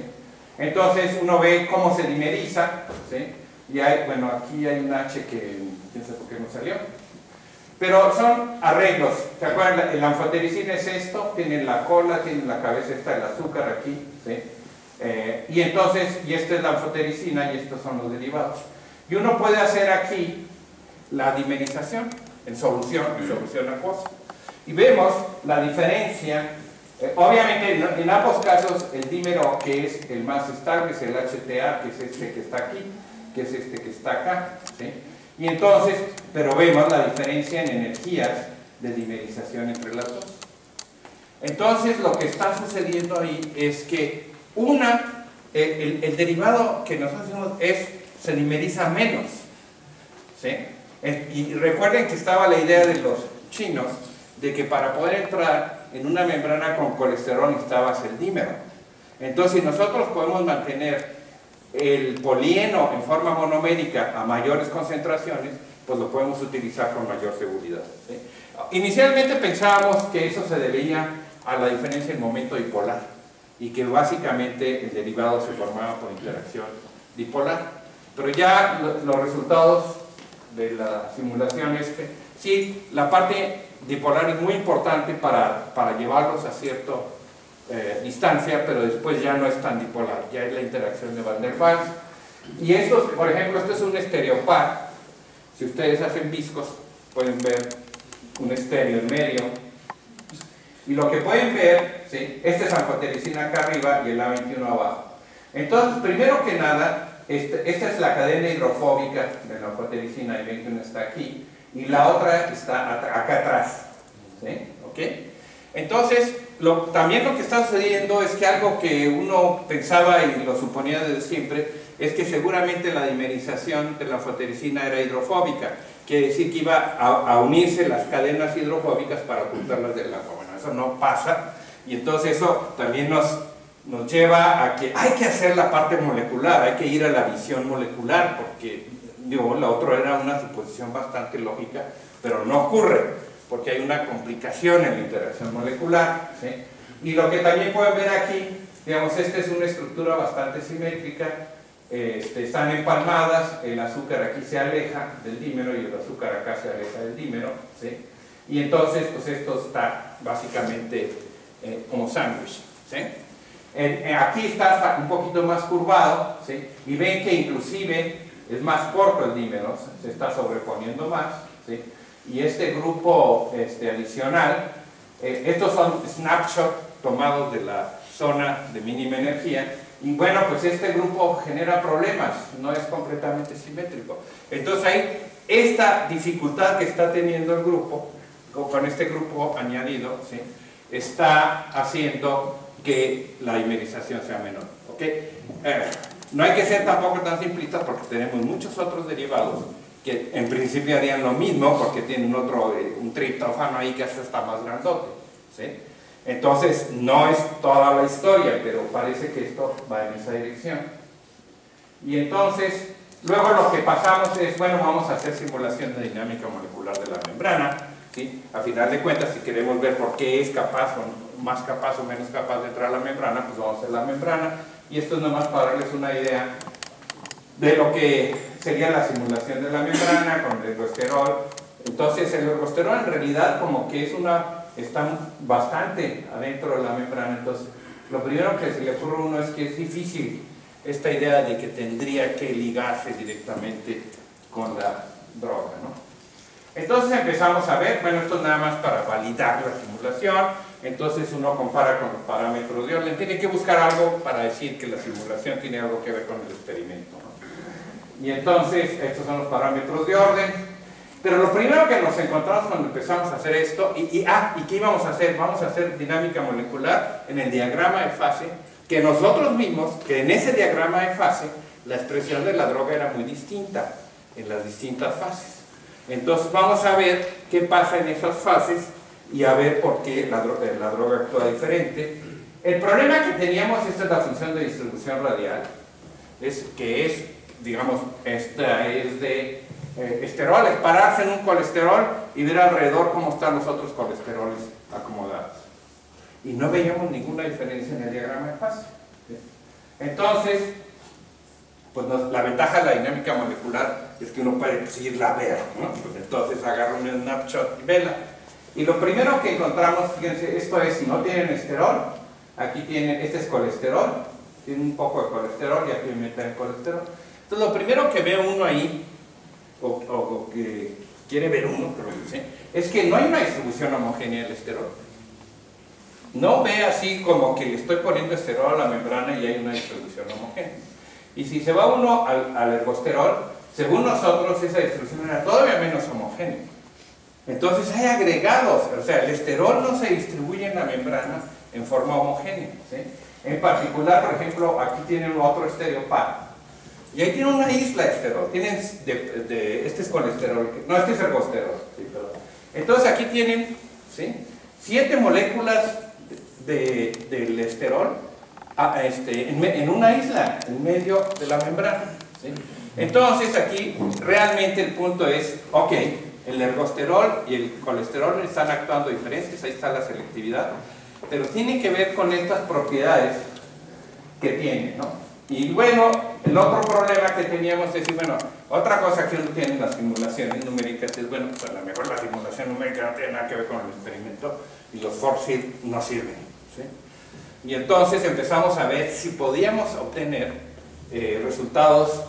Entonces uno ve cómo se dimeriza, ¿sí? Y hay, bueno, aquí hay un H que quién sabe por qué no salió. Pero son arreglos. ¿Se acuerdan? La anfotericina es esto, tiene la cola, tiene la cabeza, está el azúcar aquí, ¿sí? Y entonces, y esta es la anfotericina y estos son los derivados. Y uno puede hacer aquí la dimerización en solución acuosa. Y vemos la diferencia. Obviamente, en ambos casos, el dímero que es el más estable es el HTA, que es este que está aquí, que es este que está acá, ¿sí? Y entonces, pero vemos la diferencia en energías de dimerización entre las dos. Entonces, lo que está sucediendo ahí es que el derivado que nosotros hacemos se dimeriza menos, ¿sí? Y recuerden que estaba la idea de los chinos de que para poder entrar en una membrana con colesterol necesitabas el dímero. Entonces, si nosotros podemos mantener el polieno en forma monomérica a mayores concentraciones, pues lo podemos utilizar con mayor seguridad, ¿sí? Inicialmente pensábamos que eso se debía a la diferencia en momento dipolar y que básicamente el derivado se formaba por interacción dipolar, pero ya los resultados de la simulación es que sí, la parte dipolar es muy importante para llevarlos a cierta distancia, pero después ya no es tan dipolar, ya es la interacción de Van der Waals. Y estos, por ejemplo, esto es un estereopar. Si ustedes hacen viscos, pueden ver un estéreo en medio. Y lo que pueden ver, ¿sí? Esta es anfotericina acá arriba y el A21 abajo. Entonces, primero que nada, esta es la cadena hidrofóbica de la anfotericina, y A21 está aquí, y la otra está acá atrás, ¿sí? ¿Ok? Entonces, también lo que está sucediendo es que algo que uno pensaba y lo suponía desde siempre es que seguramente la dimerización de la anfotericina era hidrofóbica, quiere decir que iba a unirse las cadenas hidrofóbicas para ocultarlas del agua. Bueno, eso no pasa, y entonces eso también nos lleva a que hay que hacer la parte molecular, hay que ir a la visión molecular, porque digo, la otra era una suposición bastante lógica, pero no ocurre, porque hay una complicación en la interacción molecular, ¿sí? Y lo que también pueden ver aquí, digamos, esta es una estructura bastante simétrica, están empalmadas, el azúcar aquí se aleja del dímero y el azúcar acá se aleja del dímero, ¿sí? Y entonces, pues esto está básicamente como sándwich, ¿sí? Aquí está un poquito más curvado, ¿sí? Y ven que inclusive es más corto el dímero, se está sobreponiendo más, ¿sí? Y este grupo adicional, estos son snapshots tomados de la zona de mínima energía, y bueno, pues este grupo genera problemas, no es completamente simétrico. Entonces hay esta dificultad que está teniendo el grupo, con este grupo añadido, ¿sí? Está haciendo que la dimerización sea menor, ¿ok? No hay que ser tampoco tan simplistas porque tenemos muchos otros derivados que en principio harían lo mismo porque tienen un triptófano ahí que está más grandote, ¿sí? Entonces no es toda la historia, pero parece que esto va en esa dirección. Y entonces, luego lo que pasamos es, bueno, vamos a hacer simulación de dinámica molecular de la membrana, ¿sí? A final de cuentas, si queremos ver por qué es capaz o más capaz o menos capaz de entrar a la membrana, pues vamos a hacer la membrana. Y esto es nomás para darles una idea de lo que sería la simulación de la membrana con el ergosterol. Entonces el ergosterol en realidad como que está bastante adentro de la membrana. Entonces lo primero que se le ocurre a uno es que es difícil esta idea de que tendría que ligarse directamente con la droga, ¿no? Entonces empezamos a ver, bueno, esto es nada más para validar la simulación. Entonces uno compara con los parámetros de orden, tiene que buscar algo para decir que la simulación tiene algo que ver con el experimento, ¿no? Y entonces estos son los parámetros de orden, pero lo primero que nos encontramos cuando empezamos a hacer esto, ¿y qué íbamos a hacer? Vamos a hacer dinámica molecular en el diagrama de fase, que nosotros vimos que en ese diagrama de fase la expresión de la droga era muy distinta en las distintas fases. Entonces vamos a ver qué pasa en esas fases y a ver por qué la droga actúa diferente. El problema que teníamos, esta es la función de distribución radial, digamos, esta es de esteroles, pararse en un colesterol y ver alrededor cómo están los otros colesteroles acomodados. Y no veíamos ninguna diferencia en el diagrama de fase. Entonces, pues la ventaja de la dinámica molecular es que uno puede seguirla a ver, ¿no? Pues entonces agarra un snapshot y vela. Y lo primero que encontramos, fíjense, esto es, si no tienen esterol, aquí tienen, este es colesterol, tiene un poco de colesterol y aquí meten el colesterol. Entonces lo primero que ve uno ahí, o que quiere ver uno, ¿sí?, es que no hay una distribución homogénea del esterol. No ve así como que estoy poniendo esterol a la membrana y hay una distribución homogénea. Y si se va uno al ergosterol, según nosotros esa distribución era todavía menos homogénea. Entonces hay agregados, o sea, el esterol no se distribuye en la membrana en forma homogénea, ¿sí? En particular, por ejemplo, aquí tienen otro estereopar. Y ahí tienen una isla de esterol. Tienen este es colesterol, no, este es ergosterol. Sí, perdón. Entonces aquí tienen, ¿sí?, 7 moléculas del esterol en una isla, en medio de la membrana, ¿sí? Entonces aquí realmente el punto es, ok, el ergosterol y el colesterol están actuando diferentes, ahí está la selectividad, pero tiene que ver con estas propiedades que tiene, ¿no? Y bueno, el otro problema que teníamos es decir, bueno, otra cosa que uno tiene en las simulaciones numéricas es, bueno, pues a lo mejor la simulación numérica no tiene nada que ver con el experimento y los force field no sirven, ¿sí? Y entonces empezamos a ver si podíamos obtener resultados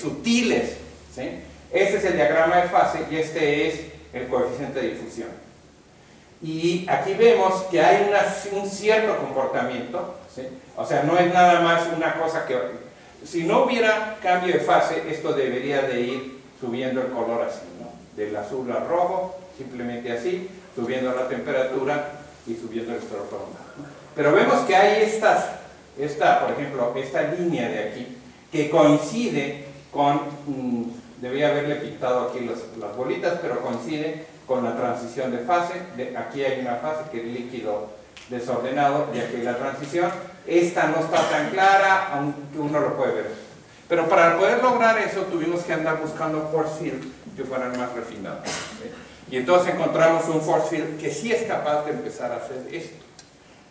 sutiles, ¿sí? Este es el diagrama de fase y este es el coeficiente de difusión. Y aquí vemos que hay un cierto comportamiento, ¿sí? O sea, no es nada más una cosa que... Si no hubiera cambio de fase, esto debería de ir subiendo el color así, ¿no? Del azul al rojo, simplemente así, subiendo la temperatura y subiendo el estropón, ¿no? Pero vemos que hay por ejemplo, esta línea de aquí, que coincide con... debería haberle pintado aquí las bolitas, pero coincide con la transición de fase. Aquí hay una fase que es líquido desordenado y aquí la transición. Esta no está tan clara, aunque uno lo puede ver. Pero para poder lograr eso tuvimos que andar buscando force field que fueran más refinados, ¿sí? Y entonces encontramos un force field que sí es capaz de empezar a hacer esto.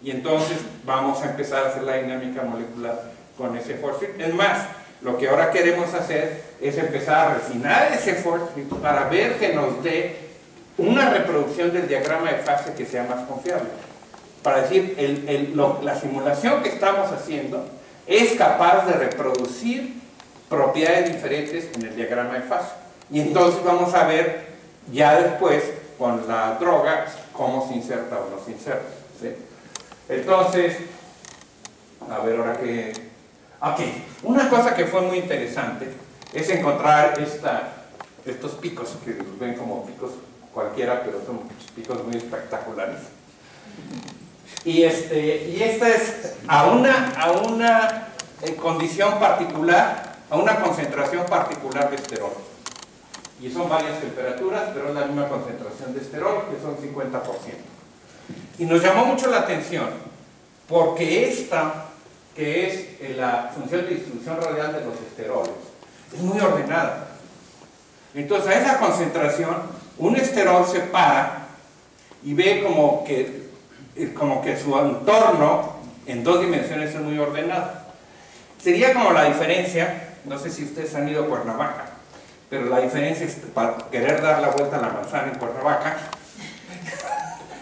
Y entonces vamos a empezar a hacer la dinámica molecular con ese force field. Es más, lo que ahora queremos hacer es empezar a refinar ese force field para ver que nos dé una reproducción del diagrama de fase que sea más confiable. Para decir, la simulación que estamos haciendo es capaz de reproducir propiedades diferentes en el diagrama de fase. Y entonces vamos a ver ya después con la droga cómo se inserta o no se inserta, ¿sí? Entonces, a ver ahora que... Ok, una cosa que fue muy interesante es encontrar estos picos, que los ven como picos cualquiera, pero son picos muy espectaculares. Y esta es a una condición particular, a una concentración particular de esterol. Y son varias temperaturas, pero es la misma concentración de esterol, que son 50%. Y nos llamó mucho la atención, porque esta, que es la función de distribución radial de los esteroles, es muy ordenada. Entonces a esa concentración, un esterol se para y ve como que su entorno en 2 dimensiones es muy ordenado. Sería como la diferencia, no sé si ustedes han ido a Cuernavaca, pero la diferencia es para querer dar la vuelta a la manzana en Cuernavaca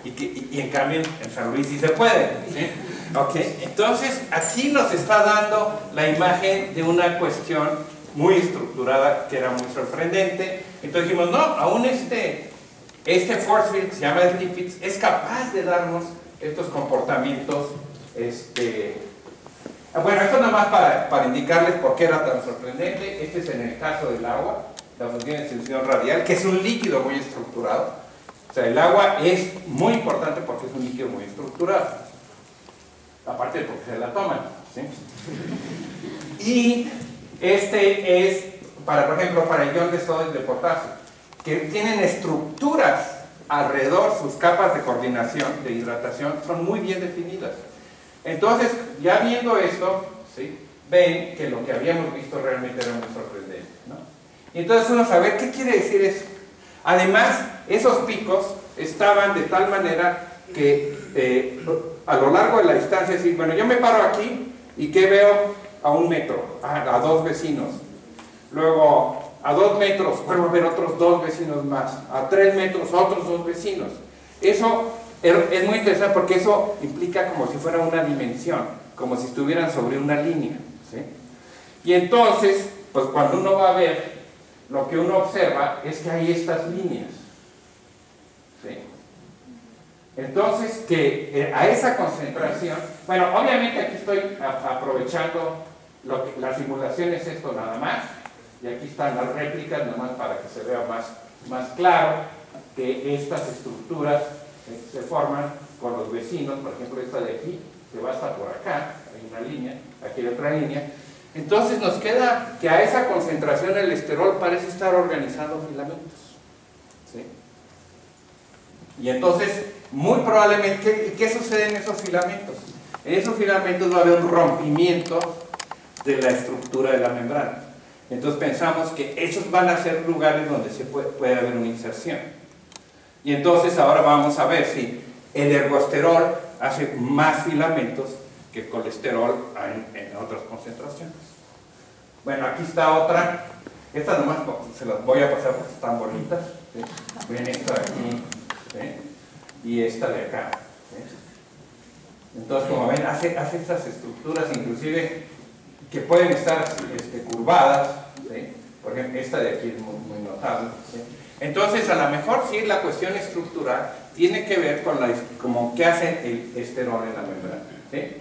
y en cambio en San Luis sí se puede, ¿sí? Okay. Entonces aquí nos está dando la imagen de una cuestión muy estructurada que era muy sorprendente. Entonces dijimos, no, aún este force field que se llama Lipids es capaz de darnos estos comportamientos. Bueno, esto nada más para indicarles por qué era tan sorprendente. Este es en el caso del agua, la función de distribución radial, que es un líquido muy estructurado. O sea, el agua es muy importante porque es un líquido muy estructurado, aparte de porque se la toman, ¿sí? Y este es, por ejemplo, para el ion de sodio y de potasio, que tienen estructuras alrededor, sus capas de coordinación, de hidratación, son muy bien definidas. Entonces, ya viendo esto, ¿sí?, ven que lo que habíamos visto realmente era muy sorprendente, ¿no? Y entonces uno sabe, ¿qué quiere decir eso? Además, esos picos estaban de tal manera que a lo largo de la distancia, sí, bueno, yo me paro aquí ¿Y qué veo? A 1 metro, a 2 vecinos. Luego, a 2 metros, vuelvo a ver otros 2 vecinos más. A 3 metros, otros 2 vecinos. Eso es muy interesante porque eso implica como si fuera una dimensión, como si estuvieran sobre una línea, ¿sí? Y entonces, pues cuando uno va a ver, lo que uno observa es que hay estas líneas, ¿sí? Entonces, que a esa concentración, bueno, obviamente aquí estoy aprovechando la simulación es esto nada más, y aquí están las réplicas, nada más para que se vea más claro que estas estructuras se forman con los vecinos. Por ejemplo, esta de aquí, que va hasta por acá, hay una línea, aquí hay otra línea. Entonces nos queda que a esa concentración el esterol parece estar organizando filamentos, ¿sí? Y entonces, muy probablemente, ¿qué sucede en esos filamentos? En esos filamentos va a haber un rompimiento de la estructura de la membrana. Entonces pensamos que esos van a ser lugares donde puede haber una inserción. Y entonces ahora vamos a ver si el ergosterol hace más filamentos que el colesterol en otras concentraciones. Bueno, aquí está otra. Esta nomás se las voy a pasar porque están bonitas, ¿sí? Ven esta de aquí, ¿sí? Y esta de acá, ¿sí? Entonces, como ven, hace estas estructuras inclusive que pueden estar curvadas, ¿sí? Por ejemplo, esta de aquí es muy notable, ¿sí? Entonces, a lo mejor sí la cuestión estructural tiene que ver con como qué hace el esterol en la membrana, ¿sí?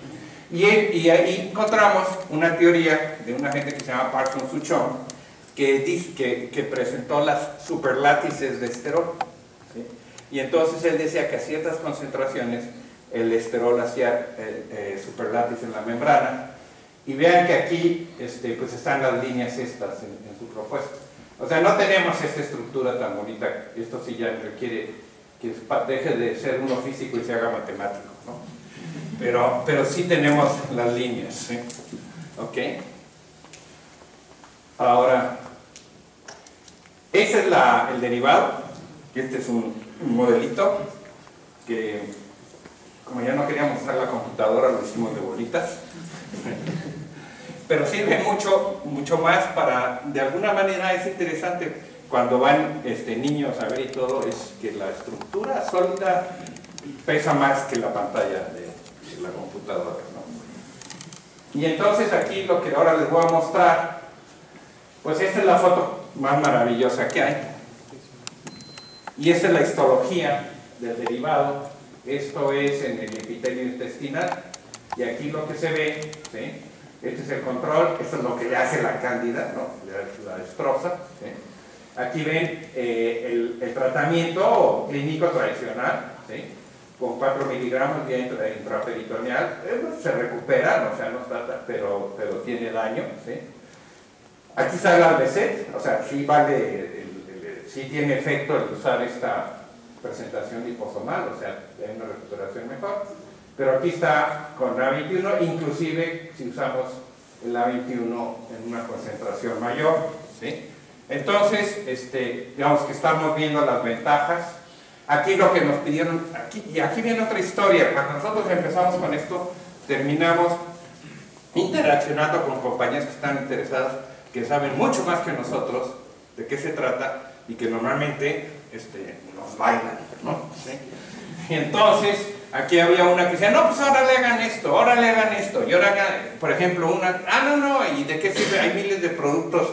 Y ahí encontramos una teoría de una gente que se llama Parson Suchong que presentó las superlátices de esterol, ¿sí? Y entonces él decía que a ciertas concentraciones el esterol hacía superlátice en la membrana. Y vean que aquí pues están las líneas estas en su propuesta. O sea, no tenemos esta estructura tan bonita. Esto sí ya requiere que deje de ser uno físico y se haga matemático, ¿no? Pero sí tenemos las líneas, ¿sí? ¿Ok? Ahora, ese es el derivado. Este es un modelito que, como ya no queríamos usar la computadora, lo hicimos de bolitas. Pero sirve mucho más para, de alguna manera es interesante cuando van niños a ver y todo, es que la estructura sólida pesa más que la pantalla de la computadora, ¿no? Y entonces aquí lo que ahora les voy a mostrar, pues esta es la foto más maravillosa que hay. Y esta es la histología del derivado. Esto es en el epitelio intestinal. Y aquí lo que se ve, ¿sí? Este es el control, esto es lo que le hace la cándida, ¿no? La destroza, ¿sí? Aquí ven el tratamiento clínico tradicional, ¿sí? Con 4 miligramos de intraperitoneal, se recupera, o sea, no trata, pero tiene daño, ¿sí? Aquí sale el Albeset, o sea, sí vale, sí tiene efecto el usar esta presentación liposomal, o sea, hay una recuperación mejor. Pero aquí está con A21, inclusive si usamos el A21 en una concentración mayor, ¿sí? Entonces, digamos que estamos viendo las ventajas. Aquí lo que nos pidieron, y aquí viene otra historia. Cuando nosotros empezamos con esto, terminamos interaccionando con compañías que están interesadas, que saben mucho más que nosotros de qué se trata y que normalmente nos bailan, ¿no? ¿Sí? Y entonces, aquí había una que decía, no, pues ahora le hagan esto, y ahora hagan, por ejemplo, no, ¿y de qué sirve? Hay miles de productos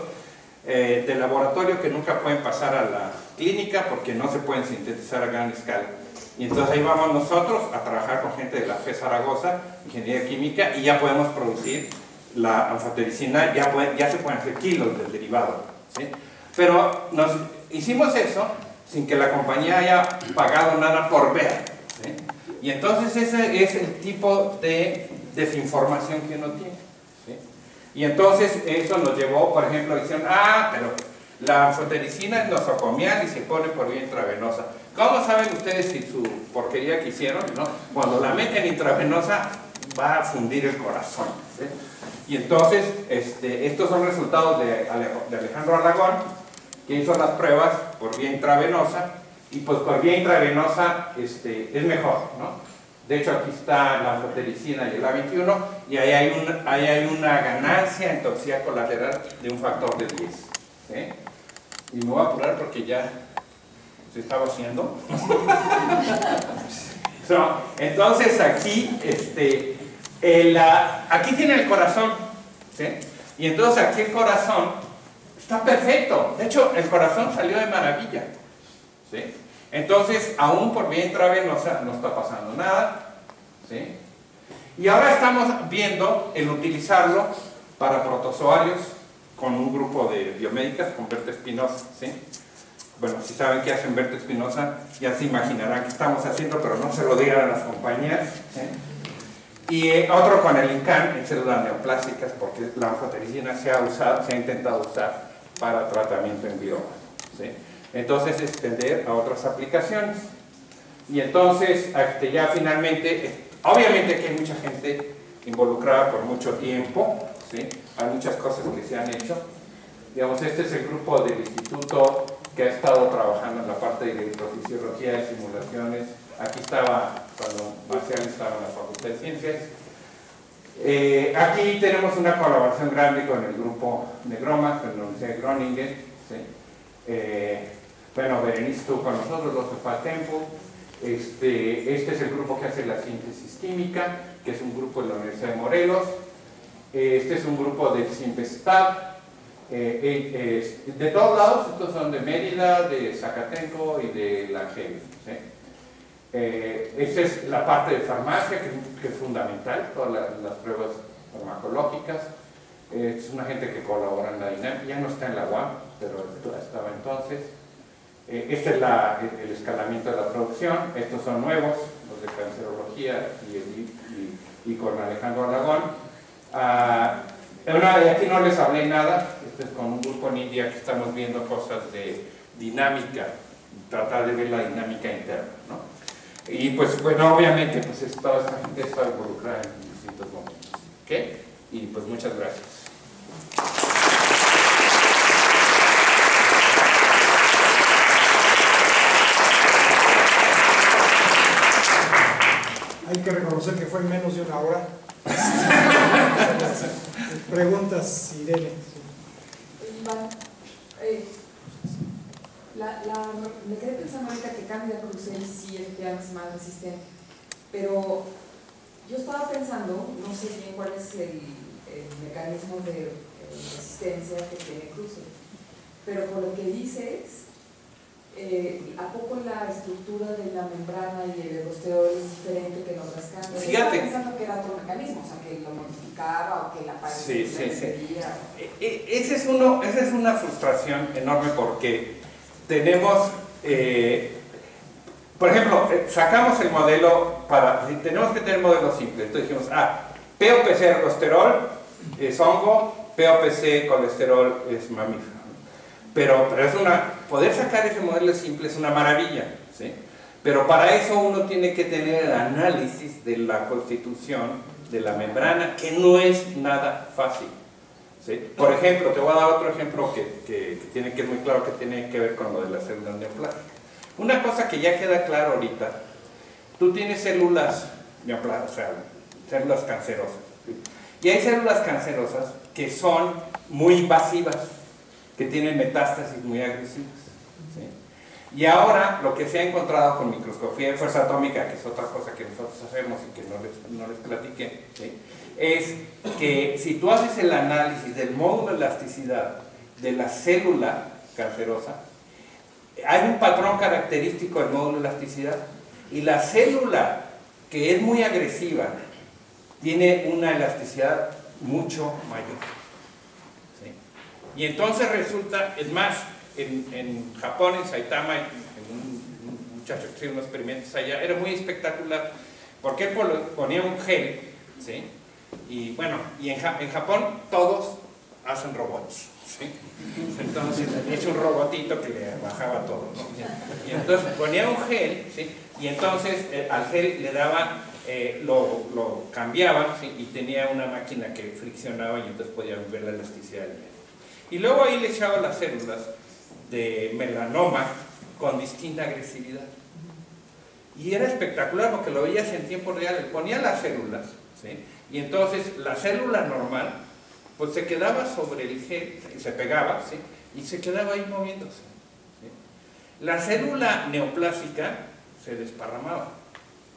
de laboratorio que nunca pueden pasar a la clínica porque no se pueden sintetizar a gran escala. Y entonces ahí vamos nosotros a trabajar con gente de la FE Zaragoza, Ingeniería Química, y ya podemos producir la anfotericina, ya se pueden hacer kilos del derivado, ¿sí? Pero hicimos eso sin que la compañía haya pagado nada por ver, ¿sí? Y entonces ese es el tipo de desinformación que uno tiene, ¿sí? Y entonces eso nos llevó, por ejemplo, dicen, pero la anfotericina es nosocomial y se pone por vía intravenosa. ¿Cómo saben ustedes si su porquería que hicieron, ¿no? Cuando la meten intravenosa va a fundir el corazón, ¿sí? Y entonces, estos son resultados de Alejandro Aragón, que hizo las pruebas por vía intravenosa, y pues por vía intravenosa es mejor, ¿no? De hecho, aquí está la anfotericina y el A21, y ahí hay una ganancia en toxicidad colateral de un factor de 10. ¿Sí? Y me voy a apurar porque ya se está vaciando. Entonces aquí, aquí tiene el corazón. ¿Sí? Y entonces aquí el corazón está perfecto. De hecho, el corazón salió de maravilla. ¿Sí? Entonces, aún por vía intravenosa no está pasando nada. ¿Sí? Y ahora estamos viendo el utilizarlo para protozoarios con un grupo de biomédicas, con Berta Espinosa. ¿Sí? Bueno, si saben qué hacen Berta Espinosa, ya se imaginarán qué estamos haciendo, pero no se lo digan a las compañías. ¿Sí? Y otro con el INCAN, en células neoplásicas, porque la anfotericina se ha intentado usar para tratamiento en glioma. ¿Sí? Entonces, extender a otras aplicaciones. Y entonces, ya finalmente, obviamente que hay mucha gente involucrada por mucho tiempo. ¿Sí? Hay muchas cosas que se han hecho. Digamos, este es el grupo del instituto que ha estado trabajando en la parte de electrofisiología de simulaciones. Aquí estaba, cuando Marcial estaba en la Facultad de Ciencias. Aquí tenemos una colaboración grande con el grupo de Groma, con la Universidad de Groningen. ¿Sí? Bueno, Berenice estuvo con nosotros, los de Tempo. Este es el grupo que hace la síntesis química, que es un grupo de la Universidad de Morelos. Este es un grupo del CIMPESTAB. De todos lados, estos son de Mérida, de Zacatenco y de la GEM. ¿Sí? Esta es la parte de farmacia, que es fundamental, todas las pruebas farmacológicas. Es una gente que colabora en la dinámica, ya no está en la UAM, pero estaba entonces. Este es el escalamiento de la producción. Estos son nuevos, los de cancerología y con Alejandro Aragón. De aquí no les hablé nada. Este es con un grupo en India que estamos viendo cosas de dinámica, tratar de ver la dinámica interna, ¿no? Y pues bueno, obviamente pues toda esta gente está involucrada en distintos momentos. ¿Ok? Y pues muchas gracias. Hay que reconocer que fue en menos de una hora. Preguntas, Irene. Me quedé pensando ahorita que Candida Krusell sí efectivamente es más resistente, pero yo estaba pensando, no sé bien cuál es el mecanismo de resistencia que tiene Krusell, pero por lo que dices, ¿a poco la estructura de la membrana y el ergosterol es diferente que en otras cándidas? Fíjate. Estaba pensando que era otro mecanismo, o sea, que lo modificaba o que la pared sería. Esa es una frustración enorme porque tenemos, por ejemplo, sacamos el modelo tenemos que tener modelos simples. Entonces dijimos, POPC ergosterol es hongo, POPC colesterol es mamífero. Pero poder sacar ese modelo simple es una maravilla, ¿sí? Pero para eso uno tiene que tener el análisis de la constitución de la membrana, que no es nada fácil, ¿sí? Por ejemplo, te voy a dar otro ejemplo que es muy claro, que tiene que ver con lo de las células neoplásicas. Una cosa que ya queda claro ahorita, tú tienes células neoplásicas, o sea, células cancerosas, ¿sí? Y hay células cancerosas que son muy invasivas, que tienen metástasis muy agresivas, ¿sí? Y ahora lo que se ha encontrado con microscopía de fuerza atómica, que es otra cosa que nosotros hacemos y que no les platiqué, ¿sí? Es que si tú haces el análisis del módulo de elasticidad de la célula cancerosa, hay un patrón característico del módulo de elasticidad, y la célula que es muy agresiva tiene una elasticidad mucho mayor. Y entonces resulta, es más, en Japón, en Saitama, un muchacho que hizo unos experimentos allá, era muy espectacular, porque él ponía un gel, ¿sí? Y bueno, y en Japón todos hacen robots, ¿sí? Entonces le hizo un robotito que le bajaba todo, ¿no? Y entonces ponía un gel, ¿sí? Y entonces al gel le daba, lo cambiaba, ¿sí? Y tenía una máquina que friccionaba y entonces podía ver la elasticidad del medio. Y luego ahí le echaba las células de melanoma con distinta agresividad. Y era espectacular porque lo veías en tiempo real, ponía las células, ¿sí? Y entonces la célula normal pues se quedaba sobre el gel, se pegaba, ¿sí? Y se quedaba ahí moviéndose, ¿sí? La célula neoplásica se desparramaba,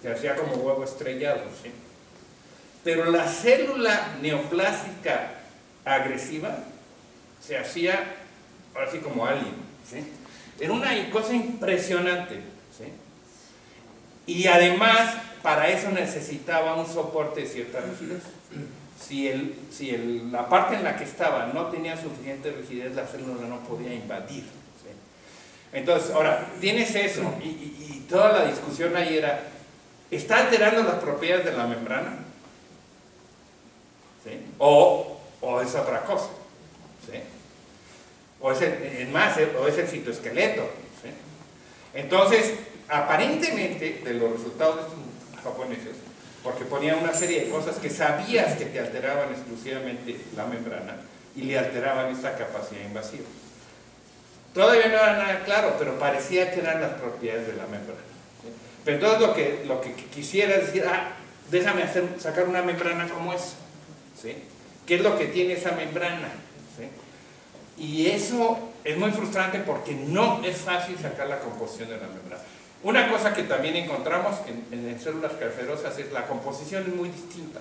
se hacía como huevo estrellado, ¿sí? Pero la célula neoplásica agresiva se hacía así como alien, ¿sí? Era una cosa impresionante, ¿sí? Y además para eso necesitaba un soporte de cierta rigidez. Si la parte en la que estaba no tenía suficiente rigidez, la célula no podía invadir, ¿sí? Entonces, ahora, tienes eso, y toda la discusión ahí era, ¿está alterando las propiedades de la membrana? ¿Sí? O es otra cosa, ¿sí? O es el citoesqueleto, ¿sí? Entonces, aparentemente, de los resultados de estos japoneses, porque ponían una serie de cosas que sabías que te alteraban exclusivamente la membrana y le alteraban esta capacidad invasiva. Todavía no era nada claro, pero parecía que eran las propiedades de la membrana, ¿sí? Pero entonces lo que quisiera decir, déjame sacar una membrana como esa, ¿sí? ¿Qué es lo que tiene esa membrana? ¿Sí? Y eso es muy frustrante porque no es fácil sacar la composición de la membrana. Una cosa que también encontramos en células cancerosas es la composición es muy distinta,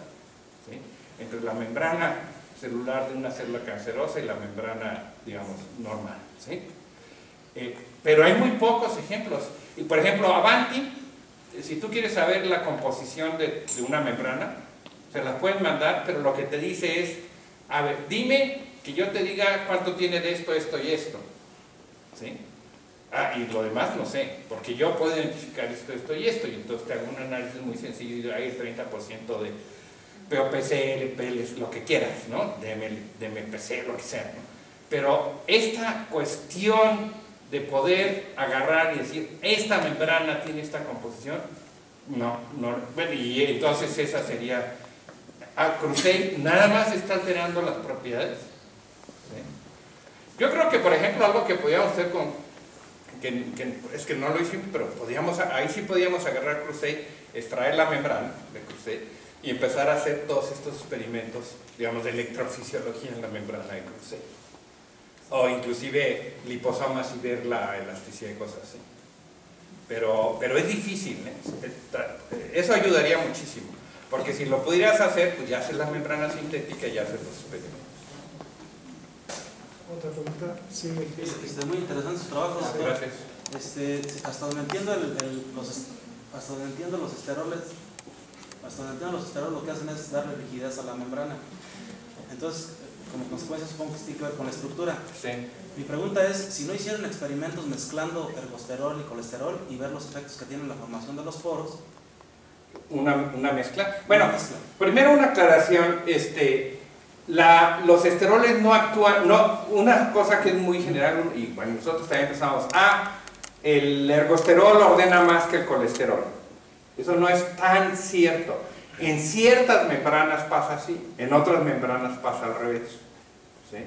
¿sí? Entre la membrana celular de una célula cancerosa y la membrana, digamos, normal, ¿sí? Pero hay muy pocos ejemplos. Y por ejemplo, Avanti, si tú quieres saber la composición de una membrana, se las pueden mandar, pero lo que te dice es, a ver, dime que yo te diga cuánto tiene de esto, esto y esto, ¿sí? Y lo demás no sé, porque yo puedo identificar esto, esto y esto, y entonces te hago un análisis muy sencillo y hay el 30% de POPC, LPL, lo que quieras, ¿no? De MPC, lo que sea, ¿no? Pero esta cuestión de poder agarrar y decir, esta membrana tiene esta composición, no, bueno, y entonces esa sería, Crusade nada más está alterando las propiedades, ¿sí? Yo creo que, por ejemplo, algo que podíamos hacer es que no lo hicimos, pero ahí sí podíamos agarrar Crusade, extraer la membrana de Crusade y empezar a hacer todos estos experimentos, digamos, de electrofisiología en la membrana de Crusade. O inclusive liposomas y ver la elasticidad y cosas así. Pero es difícil, ¿eh? Eso ayudaría muchísimo, porque si lo pudieras hacer, pues ya haces la membrana sintética y ya haces los experimentos. Otra pregunta, sí. Muy interesante su trabajo. Gracias. Hasta donde entiendo hasta donde entiendo los esteroles, lo que hacen es darle rigidez a la membrana. Entonces, como consecuencia supongo que tiene que ver con la estructura. Sí. Mi pregunta es, si no hicieron experimentos mezclando ergosterol y colesterol y ver los efectos que tienen la formación de los poros. Una mezcla. Bueno, primero una aclaración, los esteroles no actúan, una cosa que es muy general, y bueno, nosotros también pensamos, el ergosterol ordena más que el colesterol. Eso no es tan cierto. En ciertas membranas pasa así, en otras membranas pasa al revés, ¿sí?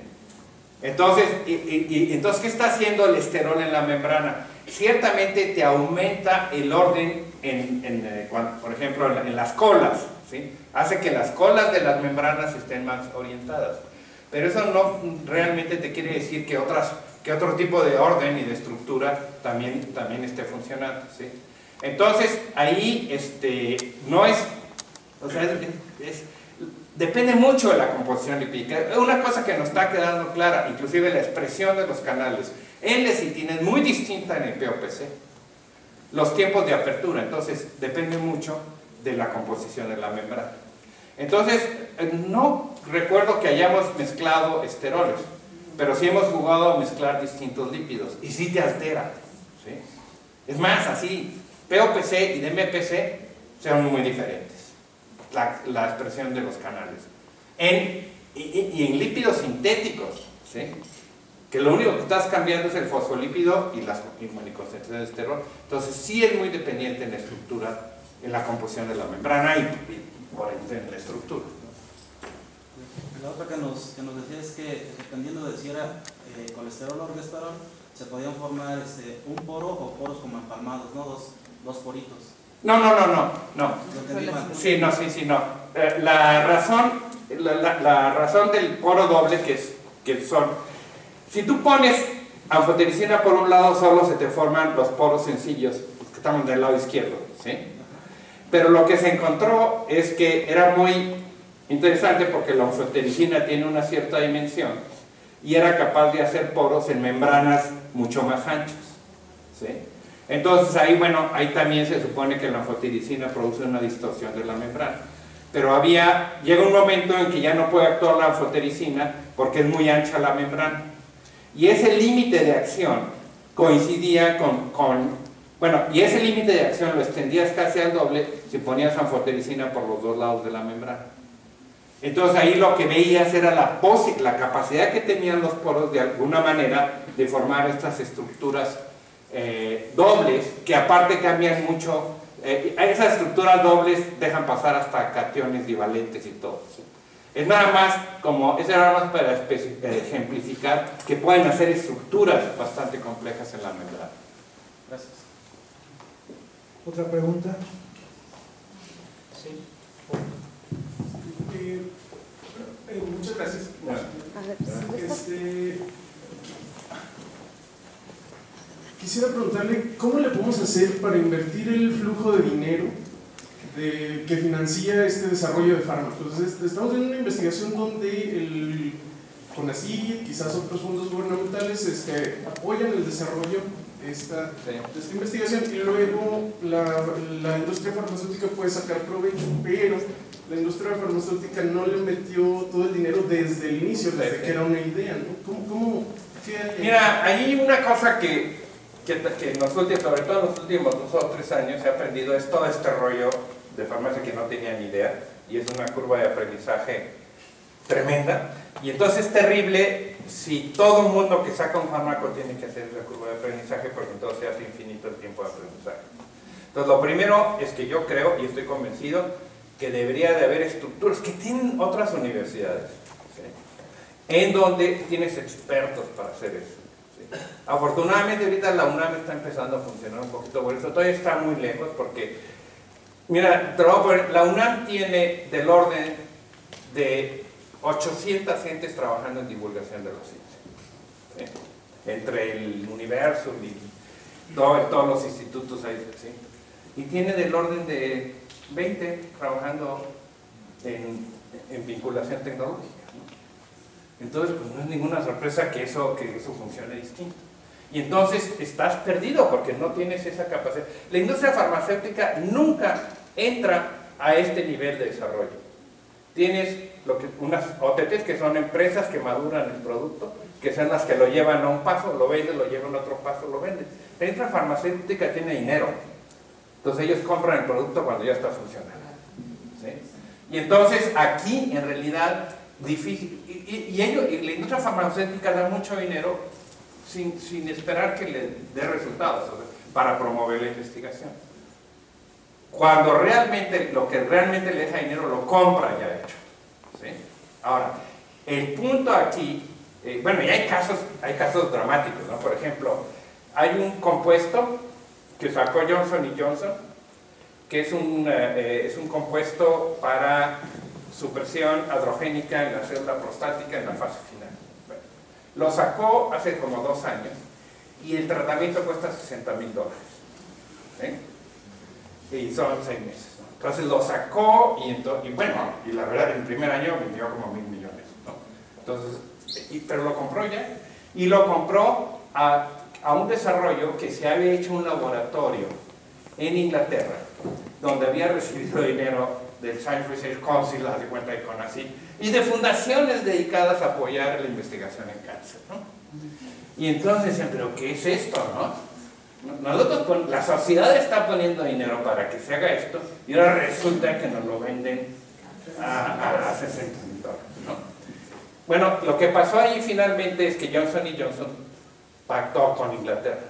Entonces, entonces, ¿qué está haciendo el esterol en la membrana? Ciertamente te aumenta el orden, por ejemplo, en las colas, ¿sí? Hace que las colas de las membranas estén más orientadas. Pero eso no realmente te quiere decir que otro tipo de orden y de estructura también esté funcionando, ¿sí? Entonces, ahí no es... O sea, depende mucho de la composición lipídica. Una cosa que nos está quedando clara, inclusive la expresión de los canales, L-citina es muy distinta en el POPC. Los tiempos de apertura, entonces, depende mucho de la composición de la membrana. Entonces, no recuerdo que hayamos mezclado esteroles, pero sí hemos jugado a mezclar distintos lípidos, y sí te altera, ¿sí? Es más, así, POPC y DMPC son muy diferentes. La expresión de los canales y en lípidos sintéticos, ¿sí? Que lo único que estás cambiando es el fosfolípido y las concentraciones de esterol. Entonces sí es muy dependiente en la estructura, en la composición de la membrana y por ende en la estructura, ¿no? La otra que nos decía es que dependiendo de si era colesterol o ergosterol, se podían formar un poro o poros como empalmados, ¿no? Dos poritos. No. Lo entendí mal. Sí, no. La razón del poro doble que son, si tú pones anfotericina por un lado, solo se te forman los poros sencillos, que están del lado izquierdo, ¿sí? Pero lo que se encontró es que era muy interesante porque la anfotericina tiene una cierta dimensión y era capaz de hacer poros en membranas mucho más anchas, ¿sí? Entonces ahí, bueno, ahí también se supone que la anfotericina produce una distorsión de la membrana. Pero llega un momento en que ya no puede actuar la anfotericina porque es muy ancha la membrana. Y ese límite de acción coincidía y ese límite de acción lo extendías casi al doble si ponías anfotericina por los dos lados de la membrana. Entonces ahí lo que veías era la capacidad que tenían los poros de alguna manera de formar estas estructuras dobles, que aparte cambian mucho. Esas estructuras dobles dejan pasar hasta cationes divalentes y todo, ¿sí? Es nada más para ejemplificar que pueden hacer estructuras bastante complejas en la membrana. Gracias. ¿Otra pregunta? Sí. Muchas gracias. Quisiera preguntarle, ¿cómo le podemos hacer para invertir el flujo de dinero que financia este desarrollo de fármacos? Entonces, estamos en una investigación donde el CONACYT, quizás otros fondos gubernamentales apoyan el desarrollo de esta investigación, y luego la industria farmacéutica puede sacar provecho, pero la industria farmacéutica no le metió todo el dinero desde el inicio, desde que era una idea, ¿no? ¿Qué hay? Mira, hay una cosa que nosotros, sobre todo en los últimos 2 o 3 años, he aprendido, es todo este rollo de farmacia que no tenía ni idea, y es una curva de aprendizaje tremenda, y entonces es terrible si todo el mundo que saca un fármaco tiene que hacer la curva de aprendizaje, porque entonces se hace infinito el tiempo de aprendizaje. Entonces lo primero es que yo creo, y estoy convencido, que debería de haber estructuras que tienen otras universidades, ¿sí?, en donde tienes expertos para hacer eso. Afortunadamente ahorita la UNAM está empezando a funcionar un poquito, por eso todavía está muy lejos, porque mira, la UNAM tiene del orden de 800 gentes trabajando en divulgación de la ciencia, ¿sí?, entre el universo y todos los institutos ahí, ¿sí?, y tiene del orden de 20 trabajando en vinculación tecnológica. Entonces, pues no es ninguna sorpresa que eso funcione distinto. Y entonces estás perdido porque no tienes esa capacidad. La industria farmacéutica nunca entra a este nivel de desarrollo. Tienes unas OTTs que son empresas que maduran el producto, que son las que lo llevan a un paso, lo venden, lo llevan a otro paso, lo venden. La industria farmacéutica tiene dinero. Entonces ellos compran el producto cuando ya está funcionando, ¿sí? Y entonces aquí en realidad difícil, y la industria farmacéutica da mucho dinero sin esperar que le dé resultados, o sea, para promover la investigación. Cuando realmente, lo que realmente le deja dinero lo compra ya hecho, ¿sí? Ahora, el punto aquí, bueno, y hay casos dramáticos, ¿no? Por ejemplo, hay un compuesto que sacó Johnson & Johnson, que es un compuesto para supresión androgénica en la célula prostática en la fase final. Bueno, lo sacó hace como 2 años y el tratamiento cuesta $60,000, ¿sí? Y son 6 meses, ¿no? Entonces lo sacó y bueno, y la verdad en el primer año vendió como $1,000 millones, ¿no? Entonces, pero lo compró ya, y lo compró a un desarrollo que se había hecho en un laboratorio en Inglaterra, donde había recibido dinero del Science Research Council, de cuenta de CONACYT, y de fundaciones dedicadas a apoyar la investigación en cáncer, ¿no? Y entonces decían, ¿pero qué es esto, no? Nosotros, la sociedad está poniendo dinero para que se haga esto, y ahora resulta que nos lo venden a $60,000, ¿no? Bueno, lo que pasó ahí finalmente es que Johnson & Johnson pactó con Inglaterra,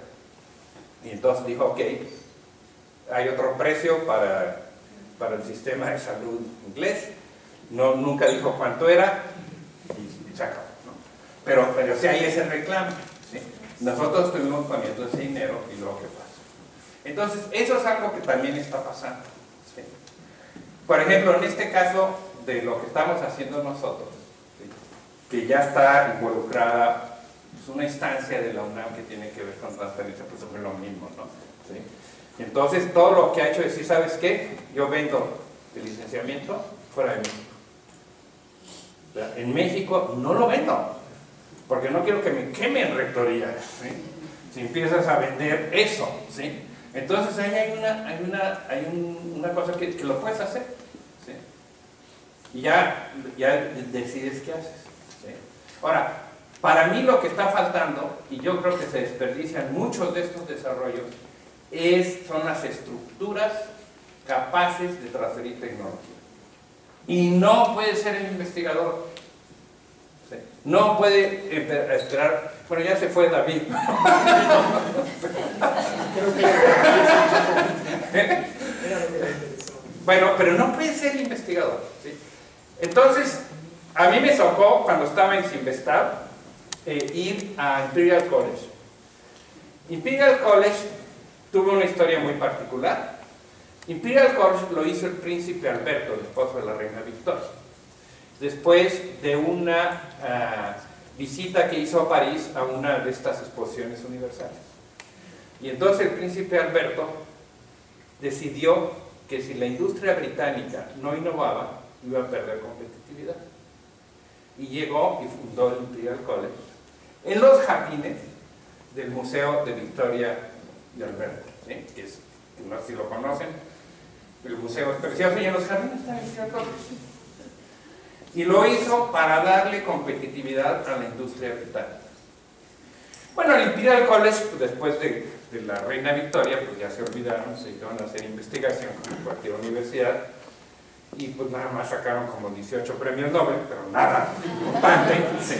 y entonces dijo, ok, hay otro precio para el sistema de salud inglés, nunca dijo cuánto era, y se acabó, ¿no? Pero sí hay ese reclamo, ¿sí? Nosotros estuvimos poniendo ese dinero, y luego ¿qué pasa? Entonces, eso es algo que también está pasando. ¿Sí? Por ejemplo, en este caso de lo que estamos haciendo nosotros, ¿sí? Que ya está involucrada pues, una instancia de la UNAM que tiene que ver con transferencia, pues es lo mismo, ¿no? ¿Sí? Entonces, todo lo que ha hecho es decir, ¿sabes qué? Yo vendo el licenciamiento fuera de México. O sea, en México no lo vendo, porque no quiero que me quemen rectorías, ¿sí? Si empiezas a vender eso, ¿sí? Entonces ahí hay una cosa que lo puedes hacer, ¿sí? Y ya decides qué haces, ¿sí? Ahora, para mí lo que está faltando, y yo creo que se desperdician muchos de estos desarrollos, son las estructuras capaces de transferir tecnología. Y no puede ser el investigador, ¿sí? No puede esperar. Bueno, ya se fue David. Bueno, pero no puede ser investigador, ¿sí? Entonces, a mí me tocó, cuando estaba en Simvestab, ir a Imperial College. Imperial College tuvo una historia muy particular. Imperial College lo hizo el príncipe Alberto, el esposo de la reina Victoria, después de una visita que hizo a París a una de estas exposiciones universales. Y entonces el príncipe Alberto decidió que si la industria británica no innovaba, iba a perder competitividad. Y llegó y fundó el Imperial College en los jardines del Museo de Victoria de Alberto, ¿sí? Que no sé si lo conocen, el museo es precioso y en los jardines está el Imperial College. Y lo hizo para darle competitividad a la industria británica. Bueno, el Imperial College, pues, después de la reina Victoria, pues ya se olvidaron, se iban a hacer investigación como cualquier universidad, y pues nada más sacaron como 18 premios Nobel, pero nada importante. Sí.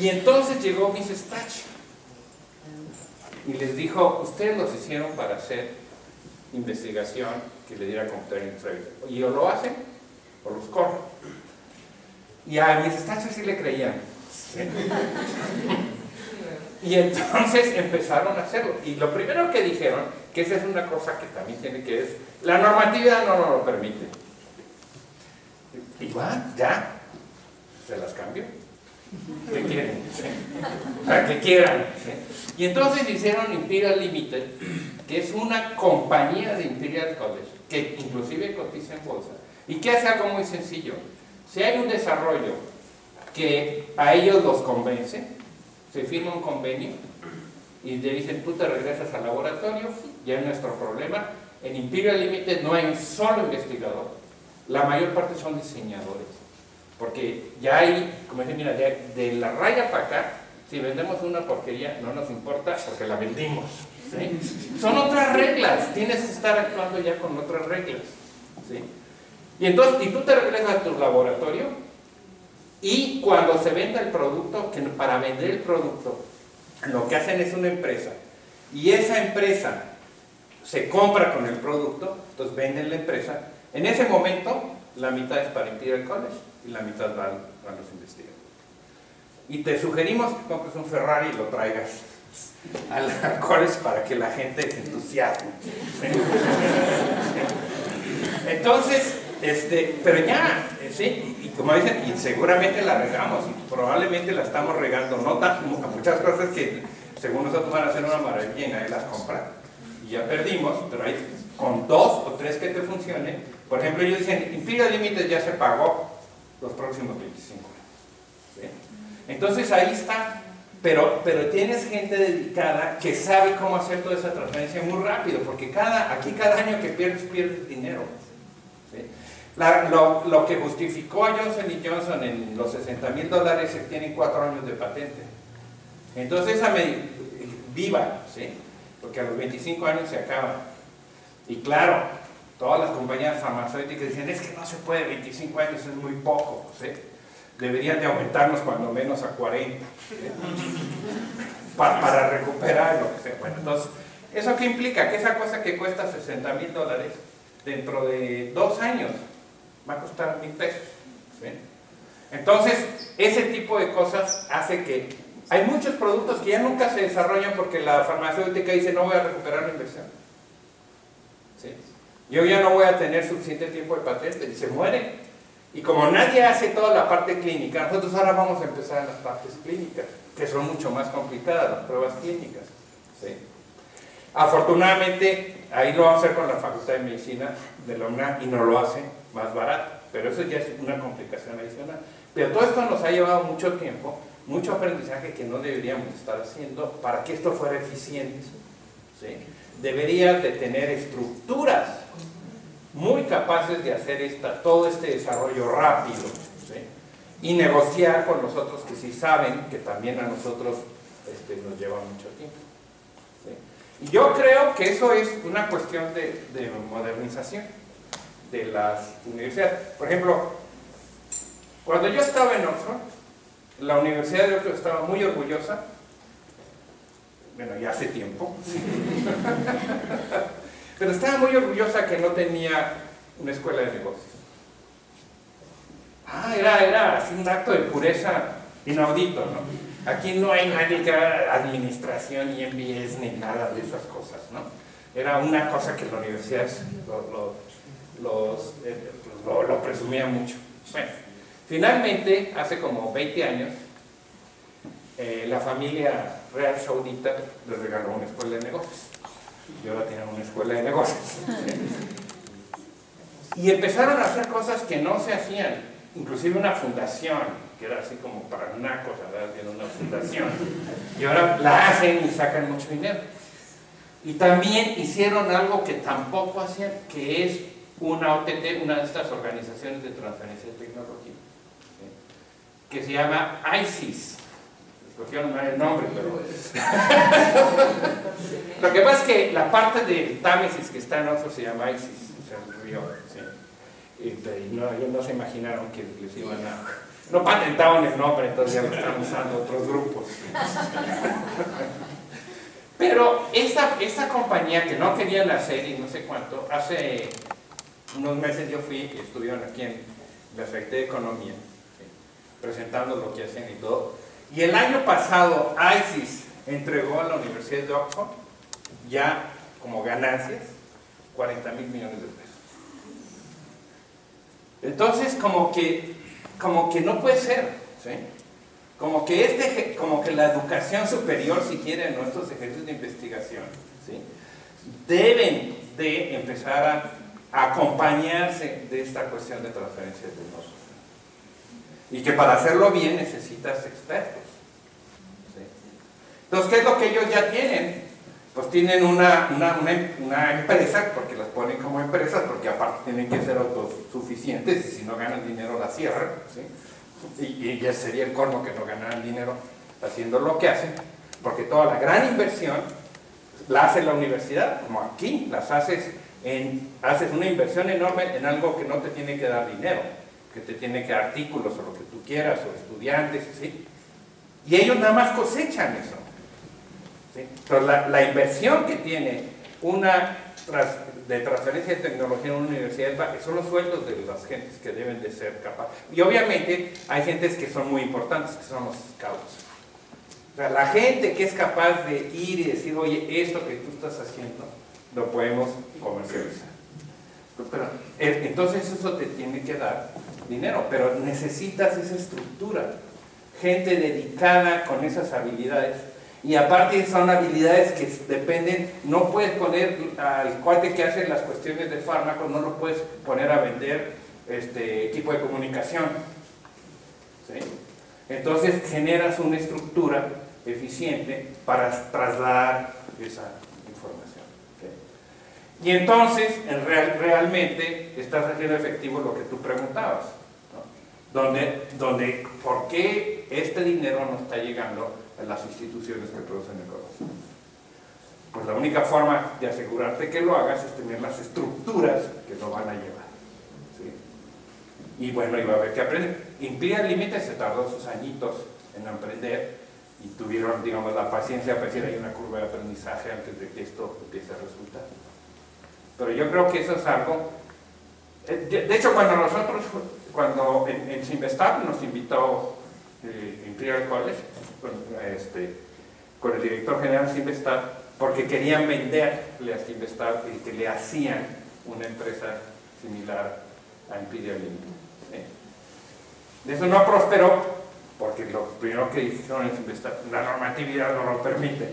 Y entonces llegó Mrs. Thatcher y les dijo, ustedes los hicieron para hacer investigación que le diera comparing trade, y o lo hacen o los corren. Y a Mrs. Thatcher sí le creían, ¿sí? Y entonces empezaron a hacerlo, y lo primero que dijeron, que esa es una cosa que también tiene que ver, la normatividad no nos lo permite. Y va, ya, se las cambió. ¿Qué quieren? ¿Sí? O sea, que quieran, ¿sí? Y entonces hicieron Imperial Limited, que es una compañía de Imperial College, que inclusive cotiza en bolsa, y que hace algo muy sencillo. Si hay un desarrollo que a ellos los convence, se firma un convenio y le dicen, tú te regresas al laboratorio, ya es nuestro problema. En Imperial Limited no hay un solo investigador, la mayor parte son diseñadores, porque ya hay, como dicen, mira, de la raya para acá, si vendemos una porquería no nos importa porque la vendimos, ¿sí? Son otras reglas, tienes que estar actuando ya con otras reglas, ¿sí? Y entonces, y tú te regresas a tu laboratorio, y cuando se venda el producto, que para vender el producto, lo que hacen es una empresa, y esa empresa se compra con el producto, entonces venden la empresa. En ese momento, la mitad es para Imperial College y la mitad van a los investigadores. Y te sugerimos que compres un Ferrari y lo traigas al college para que la gente se entusiasme. Entonces, pero ya, ¿sí? Y como dicen, y seguramente la regamos, y probablemente la estamos regando, no tan, muchas cosas que según nosotros van a ser una maravilla y nadie las compra, y ya perdimos, pero hay con 2 o 3 que te funcionen. Por ejemplo, ellos dicen, Imperial Limited ya se pagó los próximos 25 años, ¿sí? Entonces ahí está, pero tienes gente dedicada que sabe cómo hacer toda esa transferencia muy rápido, porque aquí cada año que pierdes dinero, ¿sí? Lo que justificó a Johnson & Johnson en los $60,000 es que tienen 4 años de patente. Entonces esa viva, ¿sí? Porque a los 25 años se acaba. Y claro, todas las compañías farmacéuticas dicen, es que no se puede, 25 años es muy poco, ¿sí? Deberían de aumentarnos cuando menos a 40, ¿sí? para recuperar lo que sea. Bueno, entonces, ¿eso qué implica? Que esa cosa que cuesta $60,000 dentro de 2 años va a costar $1,000 pesos, ¿sí? Entonces, ese tipo de cosas hace que Hay muchos productos que ya nunca se desarrollan porque la farmacéutica dice no voy a recuperar la inversión. ¿Sí? Yo ya no voy a tener suficiente tiempo de patente y se mueren. Y como nadie hace toda la parte clínica, nosotros ahora vamos a empezar en las partes clínicas, que son mucho más complicadas, las pruebas clínicas. ¿Sí? Afortunadamente, ahí lo vamos a hacer con la Facultad de Medicina de la UNAM y nos lo hace más barato, pero eso ya es una complicación adicional. Pero todo esto nos ha llevado mucho tiempo, mucho aprendizaje que no deberíamos estar haciendo para que esto fuera eficiente. ¿Sí? Deberías de tener estructuras muy capaces de hacer todo este desarrollo rápido, ¿sí? Y negociar con los otros que sí saben que también a nosotros nos lleva mucho tiempo. ¿Sí? Y yo creo que eso es una cuestión de modernización de las universidades. Por ejemplo, cuando yo estaba en Oxford, la Universidad de Oxford estaba muy orgullosa, bueno, ya hace tiempo, pero estaba muy orgullosa que no tenía una escuela de negocios. Era así un acto de pureza inaudito, ¿no? Aquí no hay nadie que haga administración y MBS ni nada de esas cosas, ¿no? Era una cosa que la universidad lo presumía mucho. Bueno, finalmente, hace como 20 años, la familia real saudita les regaló una escuela de negocios. Y ahora tienen una escuela de negocios. Y empezaron a hacer cosas que no se hacían, inclusive una fundación, que era así como para nacos, ¿verdad? Tiene una fundación. Y ahora la hacen y sacan mucho dinero. Y también hicieron algo que tampoco hacían, que es una OTT, una de estas organizaciones de transferencia de tecnología, ¿sí? Que se llama ISIS. Escogieron mal el nombre, pero... Lo que pasa es que la parte de Támesis que está en Oxford se llama ISIS, o sea, el río, ¿sí? Y no, ellos no se imaginaron que les iban a... No patentaban el nombre, entonces ya lo están usando otros grupos. Pero esta compañía que no querían hacer y no sé cuánto, hace unos meses yo fui y estuvieron aquí en la Secretaría de Economía, ¿sí? Presentando lo que hacen y todo. Y el año pasado ISIS entregó a la Universidad de Oxford ya como ganancias 40,000 millones de pesos. Entonces como que no puede ser, ¿sí? Como que la educación superior, si quieren, nuestros ejercicios de investigación, ¿sí? Deben de empezar a acompañarse de esta cuestión de transferencia de tecnología. Y que para hacerlo bien necesitas expertos. ¿Sí? Entonces, ¿qué es lo que ellos ya tienen? Pues tienen una empresa, porque las ponen como empresas, porque aparte tienen que ser autosuficientes, y si no ganan dinero la cierran, ¿sí? Y ya sería el colmo que no ganaran dinero haciendo lo que hacen, porque toda la gran inversión la hace la universidad, como aquí, haces una inversión enorme en algo que no te tiene que dar dinero, que te tiene que dar artículos o lo que tú quieras, o estudiantes, ¿sí? Y ellos nada más cosechan eso, ¿sí? Entonces la inversión que tiene de transferencia de tecnología en una universidad son los sueldos de las gentes que deben de ser capaces. Y obviamente hay gentes que son muy importantes, que son los scouts. O sea, la gente que es capaz de ir y decir, oye, esto que tú estás haciendo lo podemos comercializar. Pero, entonces eso te tiene que dar dinero, pero necesitas esa estructura, gente dedicada con esas habilidades, y aparte son habilidades que dependen, no puedes poner al cuate que hace las cuestiones de fármacos, no lo puedes poner a vender equipo de comunicación, ¿sí? Entonces generas una estructura eficiente para trasladar esa información, ¿sí? Y entonces realmente estás haciendo efectivo lo que tú preguntabas, ¿no? Donde ¿por qué este dinero no está llegando a las instituciones que producen el conocimiento? Pues la única forma de asegurarte que lo hagas es tener las estructuras que lo van a llevar, ¿sí? Y bueno, iba a haber que aprender. Impida el límite se tardó sus añitos en aprender y tuvieron, digamos, la paciencia para decir hay una curva de aprendizaje antes de que esto empiece a resultar. Pero yo creo que eso es algo... De hecho, cuando en Simvestab nos invitó Imperial College, con el director general de Cinvestav, porque querían venderle a Cinvestav y que le hacían una empresa similar a Imperial Limited. ¿Sí? Eso no prosperó, porque lo primero que dijeron es Cinvestav, la normatividad no lo permite.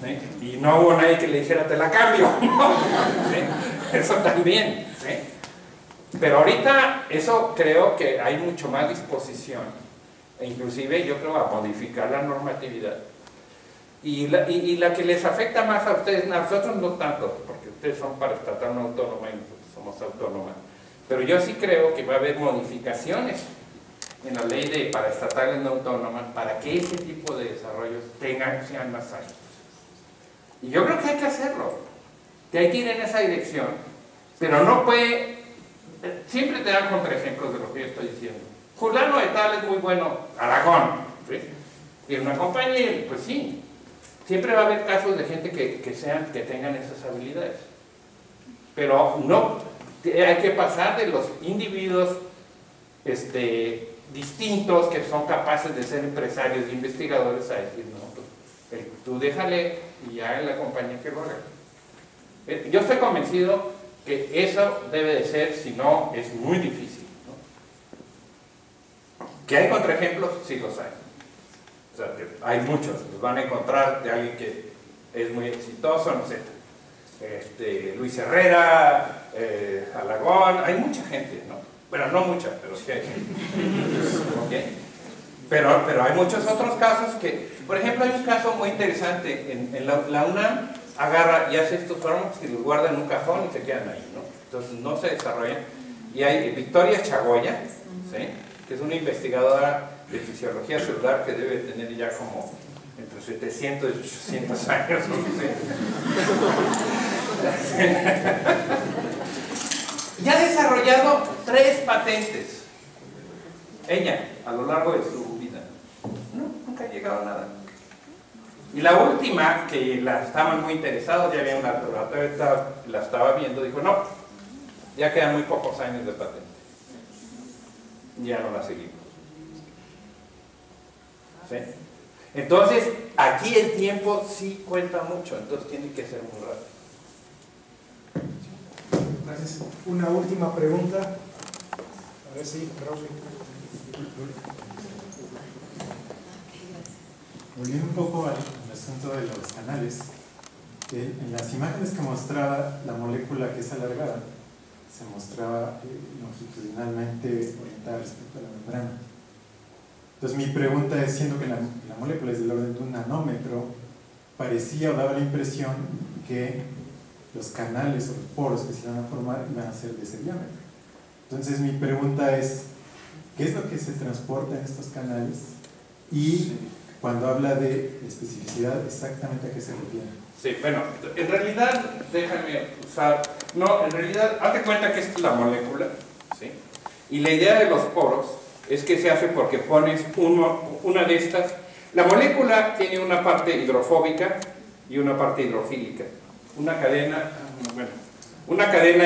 ¿Sí? Y no hubo nadie que le dijera, te la cambio. ¿Sí? Eso también. ¿Sí? Pero ahorita eso creo que hay mucho más disposición, e inclusive yo creo a modificar la normatividad. Y la que les afecta más a ustedes, a nosotros no tanto, porque ustedes son paraestatal no autónoma y nosotros somos autónoma. Pero yo sí creo que va a haber modificaciones en la ley de paraestatales no autónomas para que ese tipo de desarrollos sean más ágiles. Y yo creo que hay que hacerlo, que hay que ir en esa dirección, pero no puede, siempre te dan contraejemplos de lo que yo estoy diciendo. Fulano de tal es muy bueno, Aragón, ¿sí? Tiene una compañía, pues sí, siempre va a haber casos de gente que tengan esas habilidades. Pero no, hay que pasar de los individuos distintos que son capaces de ser empresarios e investigadores a decir, no, pues, tú déjale y ya en la compañía que lo haga. Yo estoy convencido que eso debe de ser, si no, es muy difícil, ¿no? ¿Que hay contraejemplos? Sí los hay. O sea, que hay muchos, los van a encontrar de alguien que es muy exitoso, no sé, Luis Herrera, Alagón, hay mucha gente, ¿no? Bueno, no mucha, pero sí hay gente. ¿Okay? Pero hay muchos otros casos que, por ejemplo, hay un caso muy interesante, en la UNAM agarra y hace estos fármacos y los guarda en un cajón y se quedan ahí, ¿no? Entonces no se desarrollan. Y hay Victoria Chagoya, ¿sí? Que es una investigadora de fisiología celular que debe tener ya como entre 700 y 800 años, no sé. Ya ha desarrollado 3 patentes, ella, a lo largo de su vida. No, nunca ha llegado a nada. Y la última, que la estaban muy interesados, ya había un laboratorio, la estaba viendo, dijo, no, ya quedan muy pocos años de patente. Ya no la seguimos. ¿Sí? Entonces, aquí el tiempo sí cuenta mucho, entonces tiene que ser muy rápido. Gracias. Una última pregunta. A ver si, Raúl. Volviendo un poco al asunto de los canales, en las imágenes que mostraba la molécula que es alargada, se mostraba longitudinalmente orientada respecto a la membrana. Entonces mi pregunta es, siendo que la molécula es del orden de 1 nanómetro, parecía o daba la impresión que los canales o los poros que se iban a formar iban a ser de ese diámetro. Entonces mi pregunta es, ¿qué es lo que se transporta en estos canales? Y cuando habla de especificidad, ¿exactamente a qué se refiere? Sí, bueno, en realidad, déjame usar, no, en realidad, hazte cuenta que esta es la molécula, ¿sí? Y la idea de los poros es que se hace porque pones una de estas, la molécula tiene una parte hidrofóbica y una parte hidrofílica, una cadena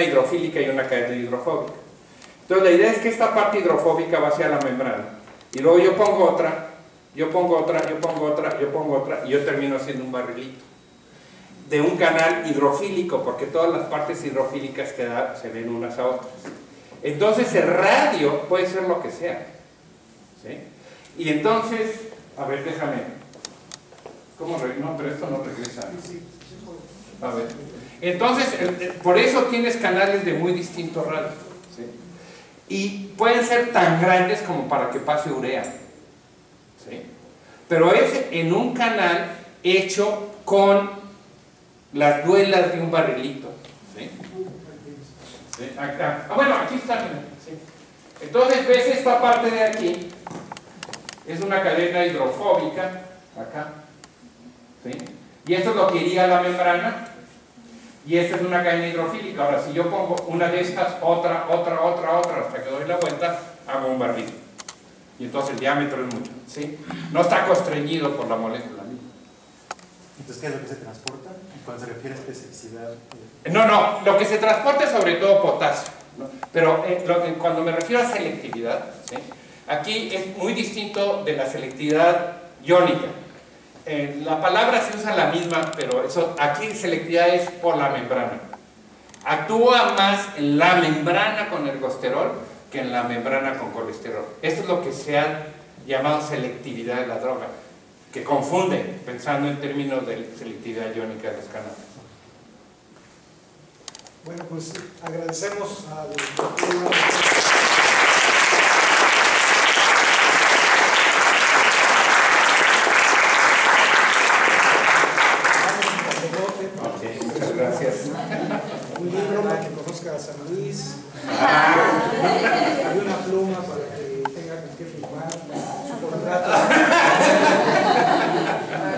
hidrofílica y una cadena hidrofóbica. Entonces la idea es que esta parte hidrofóbica va hacia la membrana, y luego yo pongo otra, y yo termino haciendo un barrilito de un canal hidrofílico, porque todas las partes hidrofílicas se ven unas a otras. Entonces el radio puede ser lo que sea, ¿sí? Y entonces, a ver, déjame, no, pero esto no regresa. A ver, entonces, por eso tienes canales de muy distintos radios, ¿sí? Y pueden ser tan grandes como para que pase urea, ¿sí? Pero es en un canal hecho con las duelas de un barrilito, ¿sí? ¿Sí? Acá. Bueno, aquí está, ¿sí? Entonces ves esta parte de aquí, es una cadena hidrofóbica, acá, ¿sí? Y esto es lo que iría a la membrana, y esta es una cadena hidrofílica. Ahora, si yo pongo una de estas, otra, hasta que doy la vuelta, hago un barril. Y entonces el diámetro es mucho, ¿sí? No está constreñido por la molécula. Entonces, ¿qué es lo que se transporta? Cuando se refiere a especificidad. No, lo que se transporta es sobre todo potasio, ¿no? Pero cuando me refiero a selectividad, ¿sí? Aquí es muy distinto de la selectividad iónica. La palabra se usa la misma, pero eso, aquí selectividad es por la membrana. Actúa más en la membrana con ergosterol que en la membrana con colesterol. Esto es lo que se ha llamado selectividad de la droga, que confunde, pensando en términos de selectividad iónica de los canales. Bueno, pues agradecemos al Muchas gracias. un libro para que conozca a San Luis, hay una pluma para que tenga con qué firmar su contrato.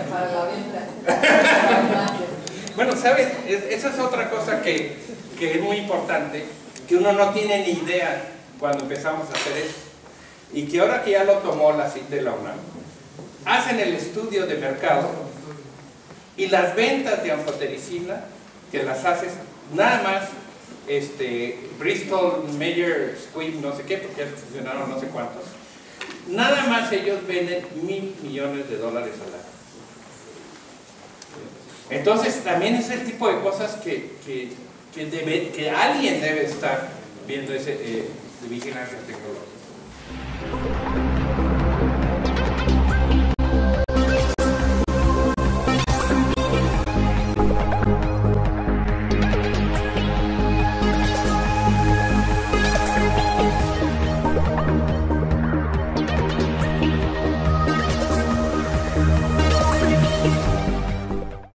Para la venta. Bueno, ¿sabes? Esa es otra cosa que es muy importante, que uno no tiene ni idea cuando empezamos a hacer esto. Y que ahora que ya lo tomó la CIT de la UNAM, hacen el estudio de mercado y las ventas de anfotericina, que las haces nada más Bristol, Mayer, Squibb, no sé qué, porque ya fusionaron no sé cuántos, nada más ellos venden $1,000 millones al año. Entonces también es el tipo de cosas que alguien debe estar viendo de vigilancia tecnológica.